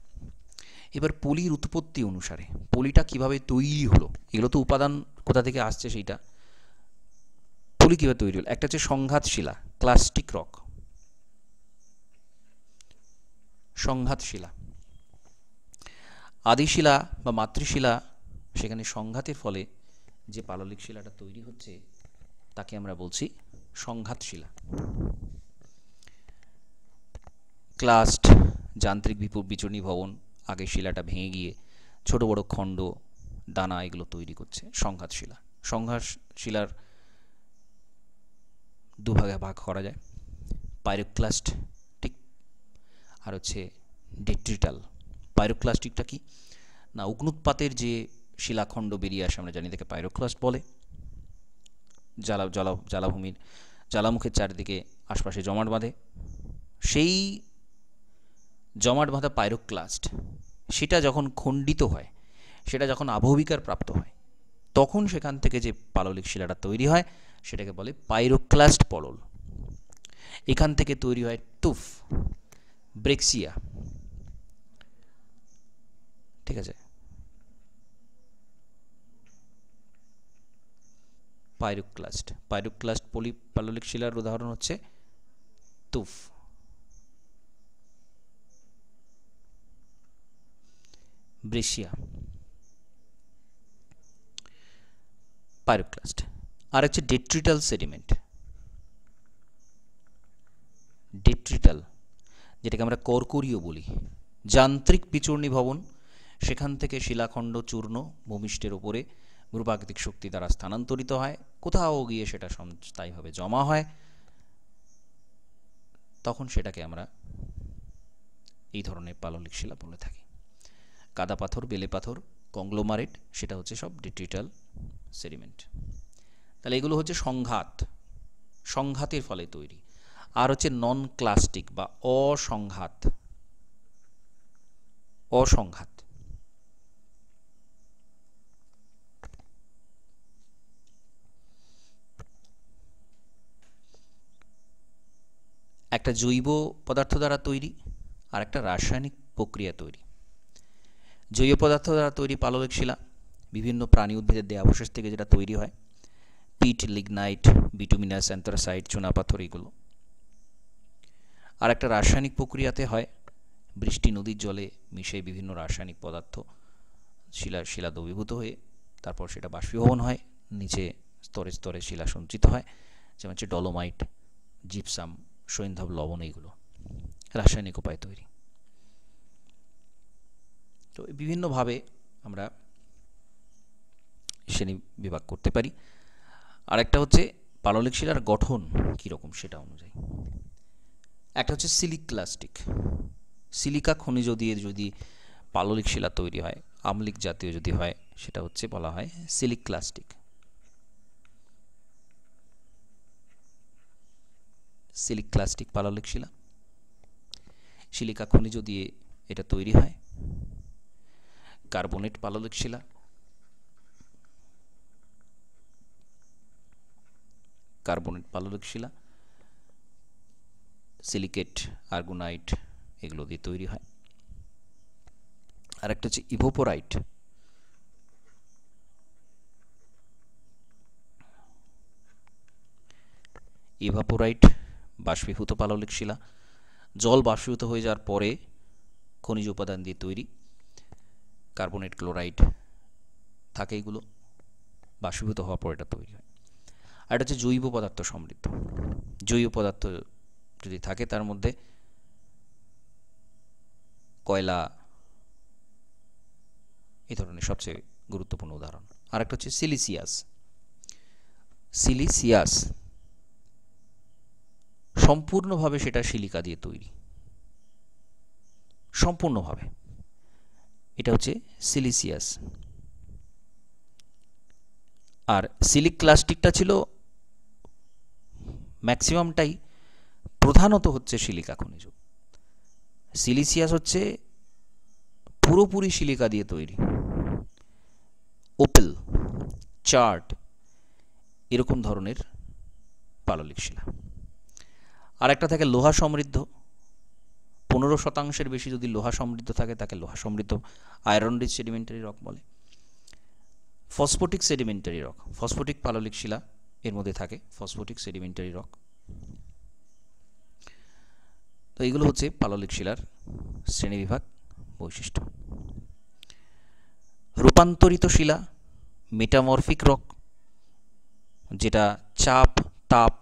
এবার পলির উৎপত্তি অনুসারে পলিটা কিভাবে তৈরি হলো, এগুলো তো উপাদান কোথা থেকে আসছে সেইটা, পলি কিভাবে তৈরি হলো। একটা হচ্ছে সংঘাত শিলা, ক্লাস্টিক রক, সংঘাত শিলা, আদিশিলা বা মাতৃশিলা, সেখানে সংঘাতের ফলে যে পাললিক শিলাটা তৈরি হচ্ছে তাকে আমরা বলছি সংঘাত শিলা। ক্লাস্ট, যান্ত্রিক বিচরণী ভবন, আগে শিলাটা ভেঙে গিয়ে ছোট বড় খণ্ড, দানা এগুলো তৈরি করছে সংঘাত শিলা। সংঘাত শিলার দুভাগে ভাগ করা যায়, পাইরোক্লাস্টিক আর হচ্ছে ডেট্রিটাল। পাইরোক্লাস্টিকটা কি না, অগ্নুৎপাতের যে শিলাখণ্ড বেরিয়ে আসে আমরা জানি তাকে পাইরোক্লাস্ট বলে। জ্বালামুখের চারিদিকে আশপাশে জমাট বাঁধে, সেই জমাট বাঁধা পাইরোক্লাস্ট সেটা যখন খণ্ডিত হয়, সেটা যখন আবহবিকার প্রাপ্ত হয়, তখন সেখান থেকে যে পাললিক শিলাটা তৈরি হয় সেটাকে বলে পাইরোক্লাস্ট পলল। এখান থেকে তৈরি হয় তুফ, ব্রেক্সিয়া, ঠিক আছে, পাইরোক্লাস্ট। পাইরোক্লাস্ট পলিপাললিক শিলার উদাহরণ হচ্ছে তুফ। Breccia, pyroclast. আর হচ্ছে ডেট্রিটাল সেডিমেন্ট। ডেট্রিটাল, যেটাকে আমরা কর্করীয় বলি, যান্ত্রিক বিচূর্ণী ভবন, সেখান থেকে শিলাখণ্ড চূর্ণ ভূমিষ্ঠের ওপরে ভূপ্রাকৃতিক শক্তি দ্বারা স্থানান্তরিত হয়, কোথাও গিয়ে সেটা স্থায়ীভাবে জমা হয়, তখন সেটাকে আমরা এই ধরনের পাললিক শিলা বলে থাকি। কাদা পাথর, বেলে পাথর, কংগ্লোমারেট, সেটা হচ্ছে সব ডেট্রিটাল সেডিমেন্ট। তাহলে এগুলো হচ্ছে সংঘাত, সংঘাতের ফলে তৈরি। আর হচ্ছে নন ক্লাস্টিক বা অসংঘাত। অসংঘাত একটা জৈব পদার্থ দ্বারা তৈরি আর একটা রাসায়নিক প্রক্রিয়া তৈরি। জৈব পদার্থ দ্বারা তৈরি পাললিক শিলা বিভিন্ন প্রাণী উদ্ভিদের দেহাবশেষ থেকে যেটা তৈরি হয়, পিট, লিগনাইট, বিটুমিনাস, অ্যান্থ্রাসাইট, চুনাপাথর, এগুলো। আর একটা রাসায়নিক প্রক্রিয়াতে হয় বৃষ্টি নদীর জলে মিশে বিভিন্ন রাসায়নিক পদার্থ শিলা দ্রবীভূত হয়ে তারপর সেটা বাষ্পীভবন হয়, নিচে স্তরে স্তরে শিলা সঞ্চিত হয়, যেমন হচ্ছে ডলোমাইট, জিপসাম, সৈন্ধব লবণ, এইগুলো রাসায়নিক উপায়ে তৈরি। তো বিভিন্নভাবে আমরা শ্রেণী বিভাগ করতে পারি। আরেকটা হচ্ছে পাললিক শিলার গঠন কীরকম সেটা অনুযায়ী। একটা হচ্ছে সিলিক্লাস্টিক, সিলিকা খনিজ দিয়ে যদি পাললিক শিলা তৈরি হয়, আম্লিক জাতীয় যদি হয়, সেটা হচ্ছে বলা হয় সিলিক্লাস্টিক। সিলিক্লাস্টিক পাললিক শিলা, সিলিকা খনিজ দিয়ে এটা তৈরি হয়। কার্বনেট পাললিক শিলা, কার্বনেট পাললিক শিলা, সিলিকেট, আর্গোনাইট, এগুলো দিয়ে তৈরি হয়। আরেকটা হচ্ছে ইভোপোরাইট, ইভাপোরাইট বাষ্পীভূত পাললিক শিলা, জল বাষ্পীভূত হয়ে যাওয়ার পরে খনিজ উপাদান দিয়ে তৈরি। কার্বনেট, ক্লোরাইড থাকে, এগুলো বাষ্পীভূত হওয়ার পর এটা তৈরি হয়। আর এটা হচ্ছে জৈব পদার্থ সমৃদ্ধ। জৈব পদার্থ যদি থাকে তার মধ্যে কয়লা এই ধরনের সবচেয়ে গুরুত্বপূর্ণ উদাহরণ। আরেকটা হচ্ছে সিলিসিয়াস। সিলিসিয়াস সম্পূর্ণভাবে সেটা সিলিকা দিয়ে তৈরি, সম্পূর্ণভাবে, এটা হচ্ছে সিলিসিয়াস। আর সিলিক্লাস্টিকটা ছিল ম্যাক্সিমামটাই প্রধানত হচ্ছে সিলিকা খনিজ। সিলিসিয়াস হচ্ছে পুরোপুরি সিলিকা দিয়ে তৈরি, ওপেল, চার্ট, এরকম ধরনের পাললিক শিলা। আর একটা থাকে লোহা সমৃদ্ধ, 15% বেশি যদি লোহা সমৃদ্ধ থাকে তাকে লোহা সমৃদ্ধ আয়রন রিচ সেডিমেন্টারি রক বলে। ফসফোটিক সেডিমেন্টারি রক, ফসফোটিক পাললিক শিলা এর মধ্যে থাকে, ফসফোটিক সেডিমেন্টারি রক। তো এইগুলো হচ্ছে পাললিক শিলার শ্রেণীবিভাগ, বৈশিষ্ট্য। রূপান্তরিত শিলা, মেটামরফিক রক, যেটা চাপ, তাপ,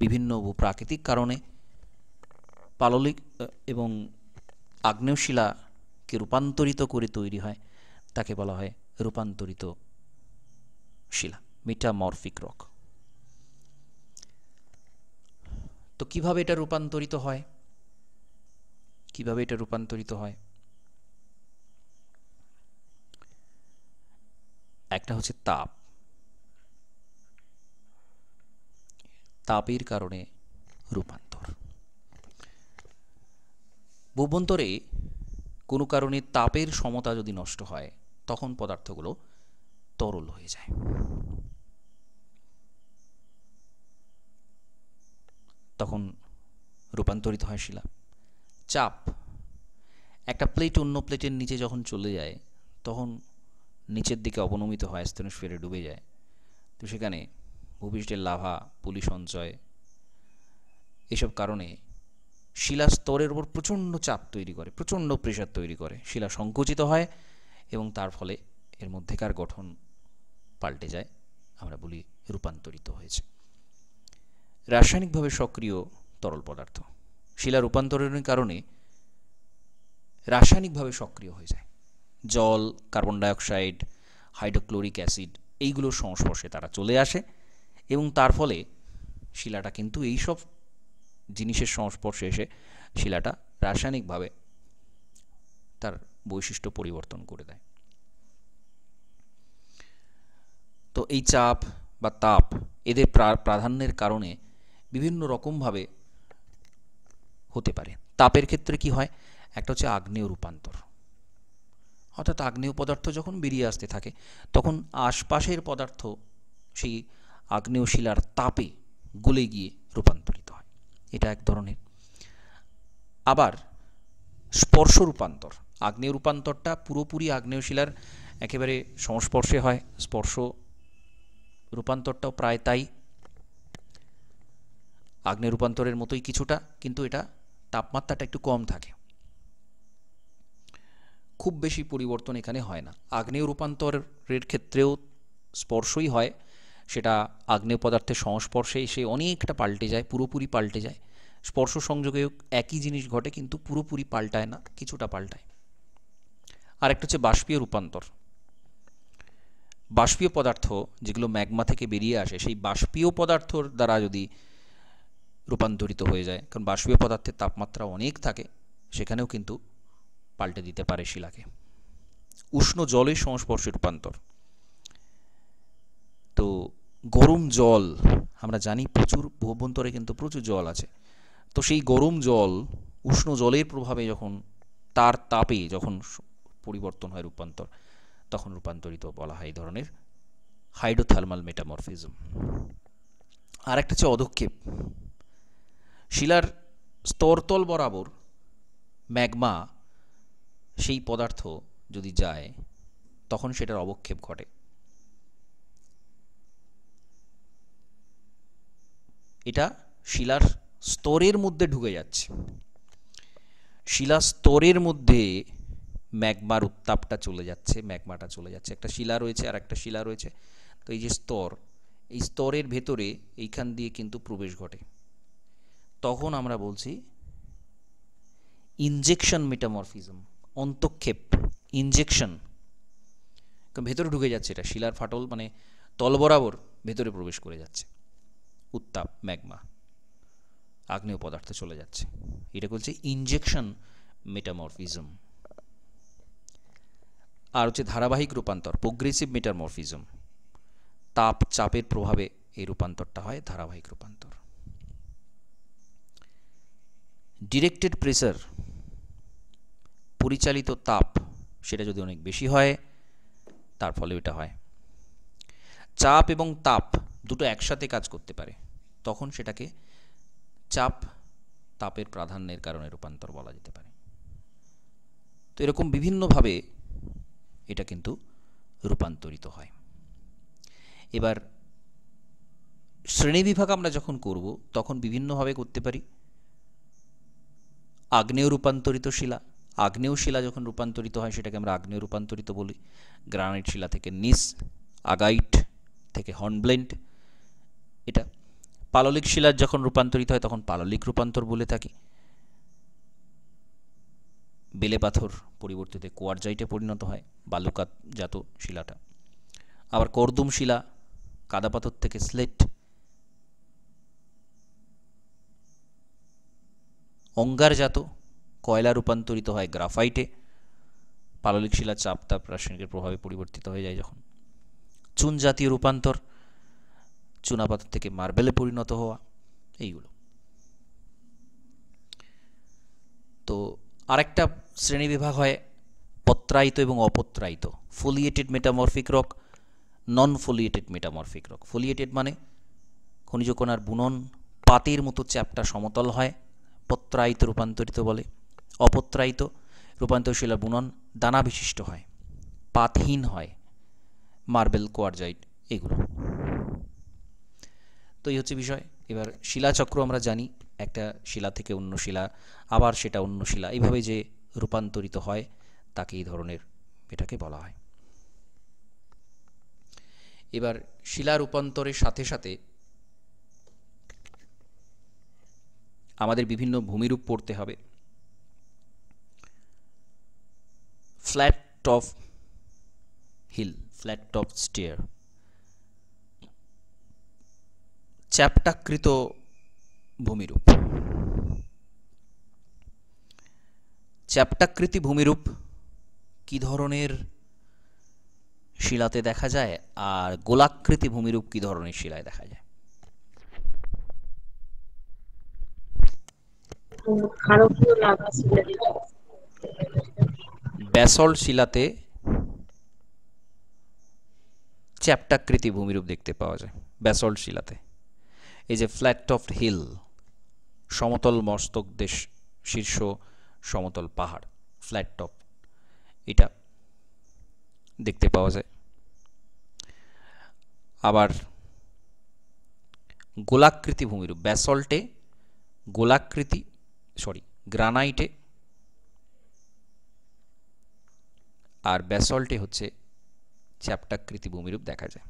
বিভিন্ন প্রাকৃতিক কারণে পাললিক এবং আগ্নেয় শিলাকে রূপান্তরিত করে তৈরি হয়, তাকে বলা হয় রূপান্তরিত শিলা, মেটামরফিক রক। তো কিভাবে এটা রূপান্তরিত হয়, কিভাবে এটা রূপান্তরিত হয়? একটা হচ্ছে তাপ, তাপের কারণে রূপান্তর। ভূভ্যন্তরে কোনো কারণে তাপের সমতা যদি নষ্ট হয় তখন পদার্থগুলো তরল হয়ে যায়। তখন রূপান্তরিত হয় শিলা। চাপ, একটা প্লেট অন্য প্লেটের নিচে যখন চলে যায় তখন নিচের দিকে অবনমিত হয়, স্তনোস্ফিয়ারে ডুবে যায়। তো সেখানে ভূপৃষ্ঠের লাভা, পলি সঞ্চয়, এসব কারণে শিলা স্তরের উপর প্রচণ্ড চাপ তৈরি করে, প্রচণ্ড প্রেশার তৈরি করে, শিলা সংকুচিত হয় এবং তার ফলে এর মধ্যেকার গঠন পাল্টে যায়, আমরা বলি রূপান্তরিত হয়েছে। রাসায়নিকভাবে সক্রিয় তরল পদার্থ শিলা রূপান্তরণের কারণে রাসায়নিকভাবে সক্রিয় হয়ে যায়। জল, কার্বন ডাইঅক্সাইড, হাইড্রোক্লোরিক অ্যাসিড, এইগুলোর সংস্পর্শে তারা চলে আসে এবং তার ফলে শিলাটা কিন্তু এইসব জিনিসের সংস্পর্শে এসে শিলাটা রাসায়নিকভাবে তার বৈশিষ্ট্য পরিবর্তন করে দেয়। তো এই চাপ বা তাপ এদের প্রাধান্যের কারণে বিভিন্ন রকমভাবে হতে পারে। তাপের ক্ষেত্রে কি হয়, একটা হচ্ছে আগ্নেয় রূপান্তর, অর্থাৎ আগ্নেয় পদার্থ যখন বেরিয়ে আসতে থাকে তখন আশপাশের পদার্থ সেই আগ্নেয় শিলার তাপে গলে গিয়ে রূপান্তরিত হয়, এটা এক ধরনের। আবার স্পর্শ রূপান্তর, আগ্নেয় রূপান্তরটা পুরোপুরি আগ্নেয় শিলার একেবারে সংস্পর্শে হয়, স্পর্শ রূপান্তরটাও প্রায় তাই, আগ্নেয় রূপান্তরের মতোই কিছুটা, কিন্তু এটা তাপমাত্রাটা একটু কম থাকে, খুব বেশি পরিবর্তন এখানে হয় না। আগ্নেয় রূপান্তরের ক্ষেত্রেও স্পর্শই হয়, সেটা আগ্নেয় পদার্থের সংস্পর্শে এসে অনেকটা পাল্টে যায়, পুরোপুরি পাল্টে যায়। স্পর্শ সংযোগেও একই জিনিস ঘটে কিন্তু পুরোপুরি পাল্টায় না, কিছুটা পাল্টায়। আর একটা হচ্ছে বাষ্পীয় রূপান্তর। বাষ্পীয় পদার্থ যেগুলো ম্যাগমা থেকে বেরিয়ে আসে, সেই বাষ্পীয় পদার্থর দ্বারা যদি রূপান্তরিত হয়ে যায়, কারণ বাষ্পীয় পদার্থের তাপমাত্রা অনেক থাকে, সেখানেও কিন্তু পাল্টে দিতে পারে শিলাকে। উষ্ণ জলের সংস্পর্শে রূপান্তর, তো গরম জল, আমরা জানি প্রচুর ভূভ্যন্তরে কিন্তু প্রচুর জল আছে, তো সেই গরম জল উষ্ণ জলের প্রভাবে যখন তার তাপে যখন পরিবর্তন হয় রূপান্তর, তখন রূপান্তরিত বলা হয় এই ধরনের হাইড্রোথার্মাল মেটামরফিজম। আর একটা হচ্ছে অধক্ষেপ, শিলার স্তরতল বরাবর ম্যাগমা সেই পদার্থ যদি যায় তখন সেটার অবক্ষেপ ঘটে। এটা শিলার স্তরের মধ্যে ঢুকে যাচ্ছে, শিলা স্তরের মধ্যে ম্যাগমার উত্তাপটা চলে যাচ্ছে, ম্যাগমাটা চলে যাচ্ছে, একটা শিলা রয়েছে আর একটা শিলা রয়েছে, তো এই যে স্তর, এই স্তরের ভেতরে এইখান দিয়ে কিন্তু প্রবেশ ঘটে, তখন আমরা বলছি ইনজেকশন মেটামরফিজম, অন্তক্ষেপ, ইনজেকশন, ভেতরে ঢুকে যাচ্ছে, এটা শিলার ফাটল মানে তল বরাবর ভেতরে প্রবেশ করে যাচ্ছে, উত্তাপ, ম্যাগমা, আগ্নেয় পদার্থ চলে যাচ্ছে, এটা বলছে ইনজেকশন মেটামরফিজম। আর হচ্ছে ধারাবাহিক রূপান্তর, প্রোগ্রেসিভ মেটামরফিজম, তাপ চাপের প্রভাবে এই রূপান্তরটা হয়, ধারাবাহিক রূপান্তর। ডিরেক্টেড প্রেসার, পরিচালিত তাপ, সেটা যদি অনেক বেশি হয় তার ফলে এটা হয়। চাপ এবং তাপ দুটো একসাথে কাজ করতে পারে, তখন সেটাকে চাপ তাপের প্রাধান্যের কারণে রূপান্তর বলা যেতে পারে। তো এরকম বিভিন্নভাবে এটা কিন্তু রূপান্তরিত হয়। এবার শ্রেণীবিভাগ আমরা যখন করব তখন বিভিন্নভাবে করতে পারি। আগ্নেয় রূপান্তরিত শিলা, আগ্নেয় শিলা যখন রূপান্তরিত হয় সেটাকে আমরা আগ্নেয় রূপান্তরিত বলি। গ্রানাইট শিলা থেকে নিস, আগাইট থেকে হর্নব্লেন্ড, এটা। পাললিক শিলার যখন রূপান্তরিত হয় তখন পাললিক রূপান্তর বলে থাকি। বেলে পাথর পরিবর্তিত কোয়ার্জাইটে পরিণত হয়, বালুকাতজাত শিলাটা। আবার কর্দম শিলা, কাদা পাথর থেকে স্লেট। অঙ্গারজাত কয়লা রূপান্তরিত হয় গ্রাফাইটে, পাললিক শিলা চাপ তাপ রাসায়নিকের প্রভাবে পরিবর্তিত হয়ে যায় যখন। চুন জাতীয় রূপান্তর, চুনাপাথর থেকে মার্বেলে পরিণত হওয়া, এইগুলো। তো আরেকটা শ্রেণীবিভাগ হয় পত্রায়িত এবং অপত্রায়িত, ফোলিয়েটেড মেটামরফিক রক, নন ফোলিয়েটেড মেটামরফিক রক। ফোলিয়েটেড মানে খনিজ কণার বুনন পাতের মতো চ্যাপ্টা সমতল হয়, পত্রায়িত রূপান্তরিত বলে। অপত্রায়িত রূপান্তরিত শিলার বুনন দানা বিশিষ্ট হয়, পাতহীন হয়, মার্বেল, কোয়ার্জাইট এগুলো। তো এই হচ্ছে বিষয়। এবার শিলাচক্র আমরা জানি, একটা শিলা থেকে অন্য শিলা, আবার সেটা অন্য শিলা, এইভাবে যে রূপান্তরিত হয় তাকে এই ধরনের, এটাকে বলা হয়। এবার শিলা রূপান্তরের সাথে সাথে আমাদের বিভিন্ন ভূমিরূপ পড়তে হবে। Flat top hill, flat top stair, চ্যাপ্টাকৃত ভূমিরূপ। চ্যাপ্টাকৃতি ভূমিরূপ কি ধরনের শিলাতে দেখা যায়, আর গোলাকৃতি ভূমিরূপ কি ধরনের শিলায় দেখা যায়? ক্ষারকীয় লাভা শিলা, ব্যাসল্ট শিলাতে চ্যাপ্টাকৃতি ভূমিরূপ দেখতে পাওয়া যায়। ব্যাসল্ট শিলাতে এই যে ফ্ল্যাট টপ হিল, সমতল মস্তক দেশ, শীর্ষ সমতল পাহাড়, ফ্ল্যাট টপ, এটা দেখতে পাওয়া যায়। আবার গোলাকৃতি ভূমিরূপ, ব্যাসল্টে গোলাকৃতি, গ্রানাইটে আর ব্যাসল্টে হচ্ছে চ্যাপ্টাকৃতি ভূমিরূপ দেখা যায়।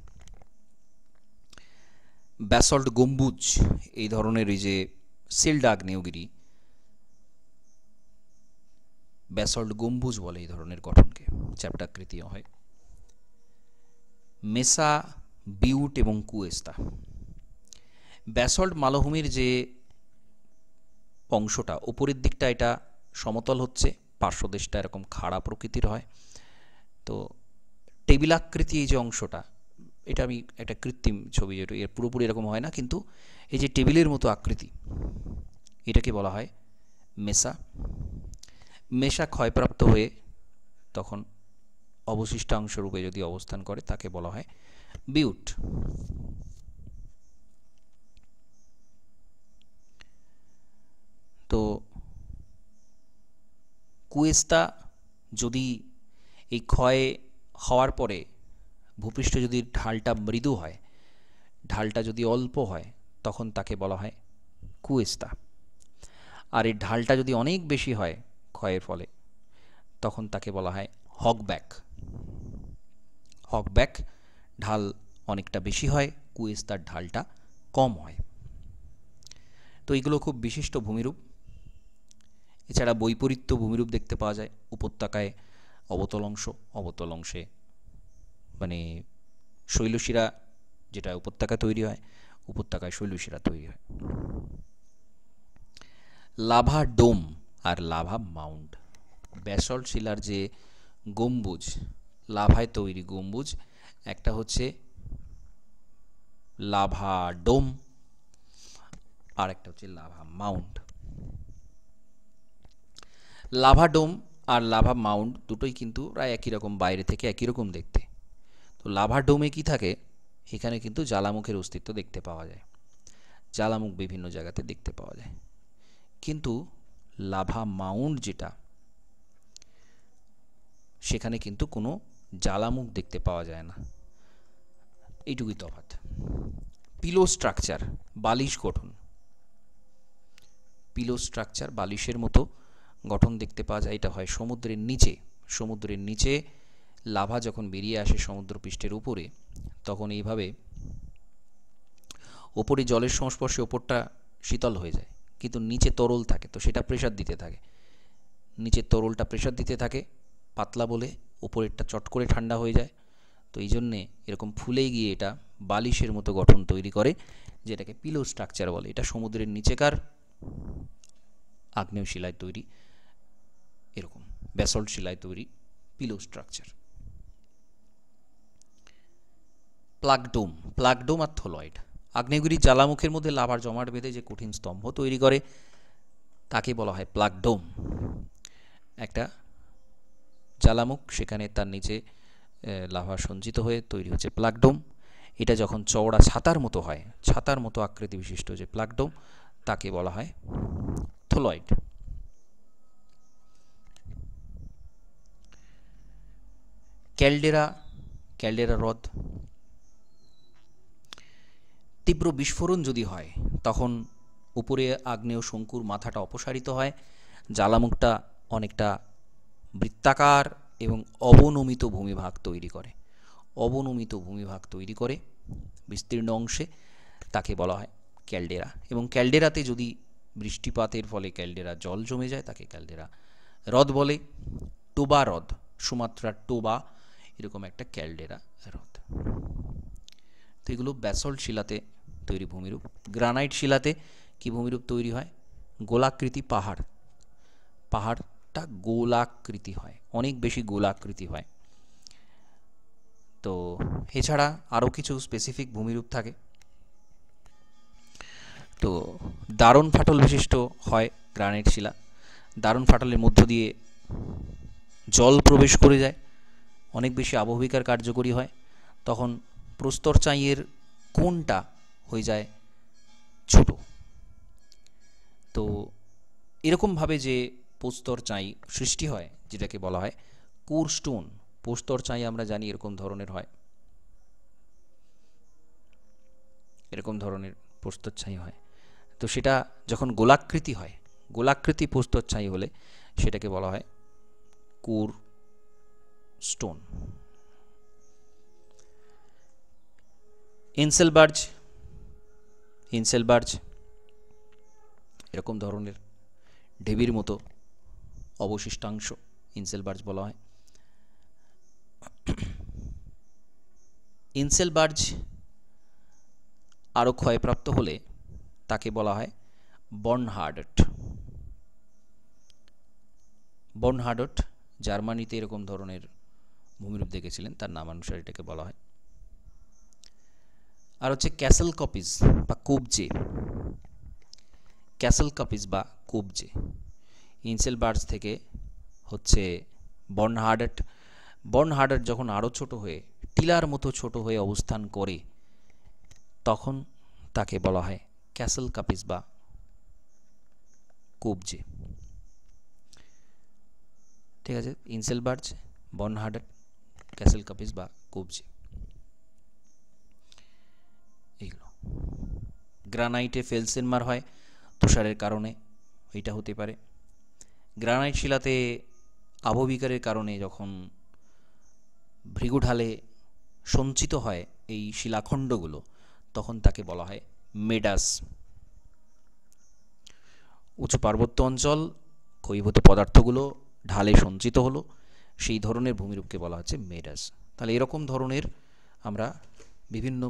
ব্যাসল্ট গম্বুজ, এই ধরনের এই যে সিল্ড আগ্নেয়গিরি, ব্যাসল্ট গম্বুজ বলে এই ধরনের গঠনকে, চ্যাপ্টাকৃতি হয়। মেসা, বিউট এবং কুয়েস্তা। ব্যাসল্ট মালভূমির যে অংশটা উপরের দিকটা এটা সমতল হচ্ছে, পার্শ্বদেশটা এরকম খাড়া প্রকৃতির হয়। তো টেবিলাকৃতি এই যে অংশটা, এটা আমি একটা কৃত্রিম ছবি, যেটা এর পুরোপুরি এরকম হয় না, কিন্তু এই যে টেবিলের মতো আকৃতি, এটাকে বলা হয় মেসা। মেসা ক্ষয়প্রাপ্ত হয়ে তখন অবশিষ্টাংশ রূপে যদি অবস্থান করে তাকে বলা হয় বিউট। তো কুয়েস্তা যদি এই ক্ষয় হওয়ার পরে ভূপৃষ্ঠ যদি ঢালটা মৃদু হয়, ঢালটা যদি অল্প হয়, তখন তাকে বলা হয় কুয়েস্তা। আর এই ঢালটা যদি অনেক বেশি হয় ক্ষয়ের ফলে, তখন তাকে বলা হয় হকব্যাক। হকব্যাক ঢাল অনেকটা বেশি হয়, কুয়েস্তার ঢালটা কম হয়। তো এইগুলো খুব বিশিষ্ট ভূমিরূপ। এছাড়া বৈপরীত্য ভূমিরূপ দেখতে পাওয়া যায়। উপত্যকায় অবতল অংশ, অবতল অংশে মানে শৈলশিরা যেটা উপত্যকা তৈরি হয়, উপত্যকায় শৈলশিরা তৈরি হয়। লাভা ডোম আর লাভা মাউন্ট, ব্যাসল্ট শিলার যে গম্বুজ, লাভায় তৈরি গম্বুজ, একটা হচ্ছে লাভা ডোম আর একটা হচ্ছে লাভা মাউন্ট। লাভা ডোম আর লাভা মাউন্ট দুটোই কিন্তু প্রায় একই রকম, বাইরে থেকে একই রকম দেখতে। তো লাভা ডোমে কি থাকে, এখানে কিন্তু জ্বালামুখের অস্তিত্ব দেখতে পাওয়া যায়, জ্বালামুখ বিভিন্ন জায়গাতে দেখতে পাওয়া যায়। কিন্তু লাভা মাউন্ট যেটা, সেখানে কিন্তু কোনো জ্বালামুখ দেখতে পাওয়া যায় না, এইটুকুই তফাৎ। পিলো স্ট্রাকচার, বালিশ গঠন, পিলো স্ট্রাকচার বালিশের মতো গঠন দেখতে পাওয়া যায়। এটা হয় সমুদ্রের নিচে। সমুদ্রের নিচে লাভা যখন বেরিয়ে আসে সমুদ্রপৃষ্ঠের উপরে, তখন এইভাবে ওপরে জলের সংস্পর্শে ওপরটা শীতল হয়ে যায়, কিন্তু নিচে তরল থাকে, তো সেটা প্রেসার দিতে থাকে, নিচে তরলটা প্রেসার দিতে থাকে পাতলা বলে, ওপরেরটা চট করে ঠান্ডা হয়ে যায়। তো এই জন্যে এরকম ফুলে গিয়ে এটা বালিশের মতো গঠন তৈরি করে, যেটাকে পিলো স্ট্রাকচার বলে। এটা সমুদ্রের নিচেকার আগ্নেয় শিলায় তৈরি, এরকম ব্যাসল্ট শিলায় তৈরি পিলো স্ট্রাকচার। প্লাগডোম, প্লাগডোম আর থোলয়েড, আগ্নেয়গিরির জ্বালামুখের মধ্যে লাভার জমাট বেঁধে যে কঠিন স্তম্ভ তৈরি করে তাকে বলা হয় প্লাগডোম। একটা জ্বালামুখ, সেখানে তার নিচে লাভা সঞ্চিত হয়ে তৈরি হচ্ছে প্লাগডোম। এটা যখন চওড়া ছাতার মতো হয়, ছাতার মতো আকৃতি বিশিষ্ট যে প্লাগডোম, তাকে বলা হয় ক্যাথোলয়েড। ক্যালডেরা হ্রদ। তীব্র বিস্ফোরণ যদি হয় তখন উপরে আগ্নেয় শঙ্কুর মাথাটা অপসারিত হয়, জ্বালামুখটা অনেকটা বৃত্তাকার এবং অবনমিত ভূমিভাগ তৈরি করে বিস্তীর্ণ অংশে, তাকে বলা হয় ক্যালডেরা। এবং ক্যালডেরাতে যদি বৃষ্টিপাতের ফলে ক্যালডেরা জল জমে যায় তাকে ক্যালডেরা হ্রদ বলে। টোবা হ্রদ, সুমাত্রার টোবা এরকম একটা ক্যালডেরা হ্রদ। তো এগুলো ব্যাসল্ট শিলাতে তৈরি ভূমিরূপ। গ্রানাইট শিলাতে কি ভূমিরূপ তৈরি হয়? গোলাকৃতি পাহাড়টা গোলাকৃতি হয়, অনেক বেশি গোলাকৃতি হয়। তো এছাড়া আরও কিছু স্পেসিফিক ভূমিরূপ থাকে। তো দারুণ ফাটল বিশিষ্ট হয় গ্রানাইট শিলা। দারুণ ফাটলের মধ্য দিয়ে জল প্রবেশ করে যায়, অনেক বেশি আবহবিকার কার্যকরী হয়। তখন প্রস্তর চাঁইয়ের কোণটা হয়ে যায় ছোট। তো এরকমভাবে যে প্রস্তর চাঁই সৃষ্টি হয় যেটাকে বলা হয় কোর স্টোন। প্রস্তর চাঁই আমরা জানি এরকম ধরনের হয়, এরকম ধরনের প্রস্তর চাঁই হয়। তো সেটা যখন গোলাকৃতি হয়, গোলাকৃতি প্রস্তর চাঁই হলে সেটাকে বলা হয় কোর স্টোন। ইনসেলবার্জ এরকম ধরনের ঢেবির মতো অবশিষ্টাংশ ইনসেলবার্জ বলা হয়। ইনসেলবার্জ আরও ক্ষয়প্রাপ্ত হলে তাকে বলা হয় বর্নহার্ডট। জার্মানিতে এরকম ধরনের ভূমিরূপ দেখেছিলেন, তার নামানুসারে এটাকে বলা হয়। আর হচ্ছে ক্যাসেল কপিজ বা কুবজে। ইনসেলবার্জ থেকে হচ্ছে বর্নহার্ডট যখন আরও ছোট হয়ে টিলার মতো ছোট হয়ে অবস্থান করে তখন তাকে বলা হয় ক্যাসেল কাপিজ বা কুবজে। ঠিক আছে, ইনসেলবার্জ, বর্নহার্ডট, ক্যাসেল কাপিজ বা কুবজে এইগুলো। গ্রানাইটে ফেলসেনমার হয় তুষারের কারণে, এটা হতে পারে। গ্রানাইট শিলাতে আবহবিকারের কারণে যখন ভৃগুঢালে সঞ্চিত হয় এই শিলাখণ্ডগুলো তখন তাকে বলা হয় মেডাস। উঁচু পার্বত্য অঞ্চল, ক্ষয়ীভূত পদার্থগুলো ঢালে সঞ্চিত হলো, সেই ধরনের ভূমিরূপকে বলা হচ্ছে মেডাস। তাহলে এরকম ধরনের আমরা বিভিন্ন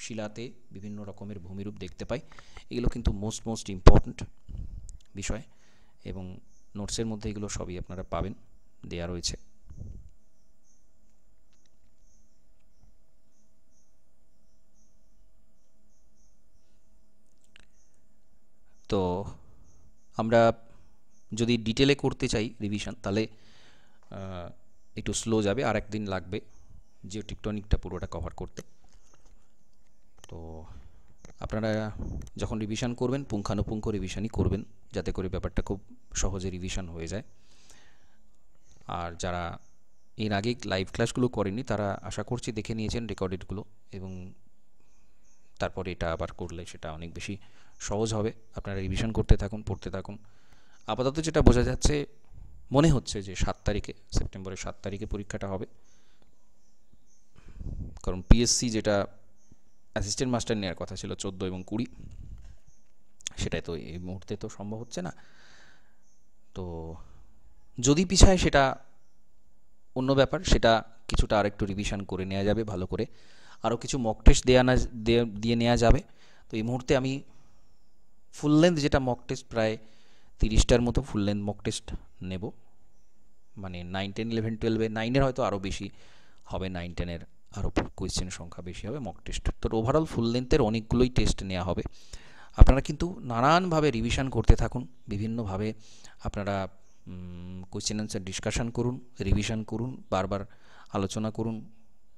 শিলাতে বিভিন্ন রকমের ভূমিরূপ দেখতে পাই। এগুলো কিন্তু মোস্ট ইম্পর্ট্যান্ট বিষয় এবং নোটসের মধ্যে এগুলো সবই আপনারা পাবেন, দেয়া রয়েছে। তো আমরা যদি ডিটেলে করতে চাই রিভিশন তাহলে একটু স্লো যাবে, আর একদিন লাগবে জিওটেকটনিকটা পুরোটা কভার করতে। তো আপনারা যখন রিভিশন করবেন পুঙ্খানুপুঙ্খ রিভিশনই করবেন যাতে করে ব্যাপারটা খুব সহজে রিভিশন হয়ে যায়। আর যারা এর আগে লাইভ ক্লাসগুলো করেননি তারা আশা করছি দেখে নিয়েছেন রেকর্ডেডগুলো, এবং তারপরে এটা আবার করলে সেটা অনেক বেশি সহজ হবে। আপনারা রিভিশন করতে থাকুন, পড়তে থাকুন। আপাতত যেটা বোঝা যাচ্ছে, মনে হচ্ছে যে সেপ্টেম্বরের 7 তারিখে পরীক্ষাটা হবে, কারণ পিএসসি যেটা অ্যাসিস্ট্যান্ট মাস্টার নেওয়ার কথা ছিল 14 এবং 20, সেটাই তো এই মুহূর্তে তো সম্ভব হচ্ছে না। তো যদি পিছায় সেটা অন্য ব্যাপার, সেটা কিছুটা আরেকটু রিভিশন করে নেওয়া যাবে ভালো করে, আরও কিছু মক টেস্ট দিয়ে নেওয়া যাবে। তো এই মুহূর্তে আমি ফুল লেন্থ যেটা মক টেস্ট প্রায় 30টার মতো ফুল লেন্থ মক টেস্ট নেব, মানে 9, 10, 11, 12, 9-এর হয়তো আরও বেশি হবে, 9, 10-এর আরও কোয়েশ্চেনের সংখ্যা বেশি হবে মক টেস্ট। তো ওভারঅল ফুল লেন্থের অনেকগুলোই টেস্ট নেওয়া হবে। আপনারা কিন্তু নানানভাবে রিভিশন করতে থাকুন, বিভিন্নভাবে আপনারা কোয়েশ্চেন অ্যান্সার ডিসকাশন করুন, রিভিশন করুন, বারবার আলোচনা করুন,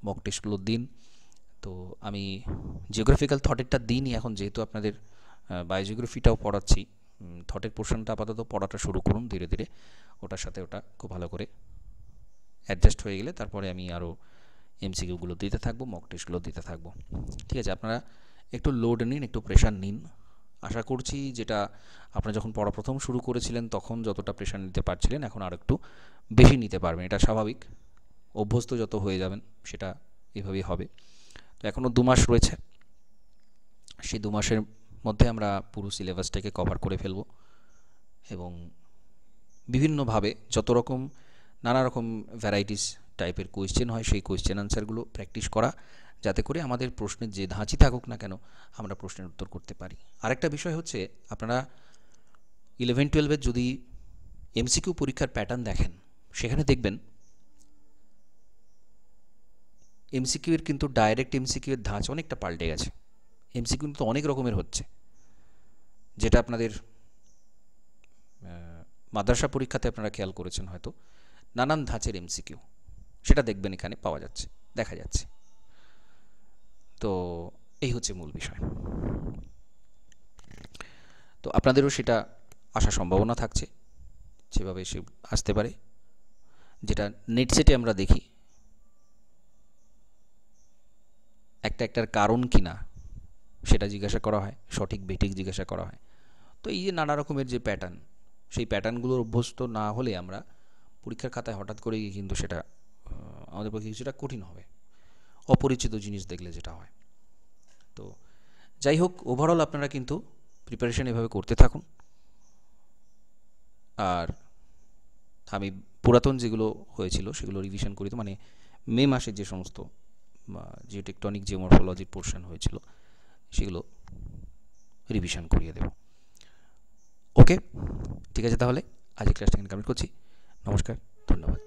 মক টেস্টগুলো দিন। তো আমি জিওগ্রাফিক্যাল থটেরটা দিনই এখন, যেহেতু আপনাদের বায়োজিওগ্রাফিটাও পড়াচ্ছি, থটের পোর্শনটা আপাতত পড়াটা শুরু করুন ধীরে ধীরে, ওটার সাথে ওটা খুব ভালো করে অ্যাডজাস্ট হয়ে গেলে তারপরে আমি আরও এমসিকিউগুলো দিতে থাকবো, মক টেস্টগুলো দিতে থাকবো। ঠিক আছে, আপনারা একটু লোড নিন, একটু প্রেশার নিন। আশা করছি যেটা আপনারা যখন পড়া প্রথম শুরু করেছিলেন তখন যতটা প্রেশার নিতে পারছিলেন এখন আর একটু বেশি নিতে পারবেন, এটা স্বাভাবিক। অভ্যস্ত যত হয়ে যাবেন সেটা এভাবেই হবে। তো এখনও 2 মাস রয়েছে, সেই 2 মাসের মধ্যে আমরা পুরো সিলেবাসটাকে কভার করে ফেলব এবং বিভিন্নভাবে যত রকম নানা রকম ভ্যারাইটিস টাইপের কোয়েশ্চেন হয় সেই কোয়েশ্চেন আনসারগুলো প্র্যাকটিস করা, যাতে করে আমাদের প্রশ্নের যে ধাঁচই থাকুক না কেন আমরা প্রশ্নের উত্তর করতে পারি। আরেকটা বিষয় হচ্ছে, আপনারা 11-12-এর যদি এমসিকিউ পরীক্ষার প্যাটার্ন দেখেন সেখানে দেখবেন এমসিকিউ এর কিন্তু ডাইরেক্ট এমসিকিউ এর ধাঁচ অনেকটা পাল্টে গেছে। এমসিকিউ কিন্তু অনেক রকমের হচ্ছে, যেটা আপনাদের মাদ্রাসা পরীক্ষাতে আপনারা খেয়াল করেছেন হয়তো, নানান ধাঁচের এমসিকিউ, সেটা দেখবেন এখানে পাওয়া যাচ্ছে, দেখা যাচ্ছে। তো এই হচ্ছে মূল বিষয়। তো আপনাদেরও সেটা আসার সম্ভাবনা থাকছে, সেভাবে সে আসতে পারে। যেটা নেট সেটে আমরা দেখি একটার কারণ কি না সেটা জিজ্ঞাসা করা হয়, সঠিক বেঠিক জিজ্ঞাসা করা হয়। তো এই যে নানা রকমের যে প্যাটার্ন, সেই প্যাটার্নগুলোর অভ্যস্ত না হলে আমরা পরীক্ষার খাতায় হঠাৎ করে গিয়ে কিন্তু সেটা আমাদের পক্ষে কিছুটা কঠিন হবে, অপরিচিত জিনিস দেখলে যেটা হয়। তো যাই হোক, ওভারঅল আপনারা কিন্তু প্রিপারেশন এভাবে করতে থাকুন। আর আমি পুরাতন যেগুলো হয়েছিল সেগুলো রিভিশন করি, তো মানে মে মাসে যে সমস্ত জিওটেকটনিক জিওমরফোলজির পোর্শন হয়েছিল সেগুলো রিভিশন করিয়ে দেব। ওকে, ঠিক আছে, তাহলে আজকে ক্লাসটা এখানে কমপ্লিট করছি। নমস্কার, ধন্যবাদ।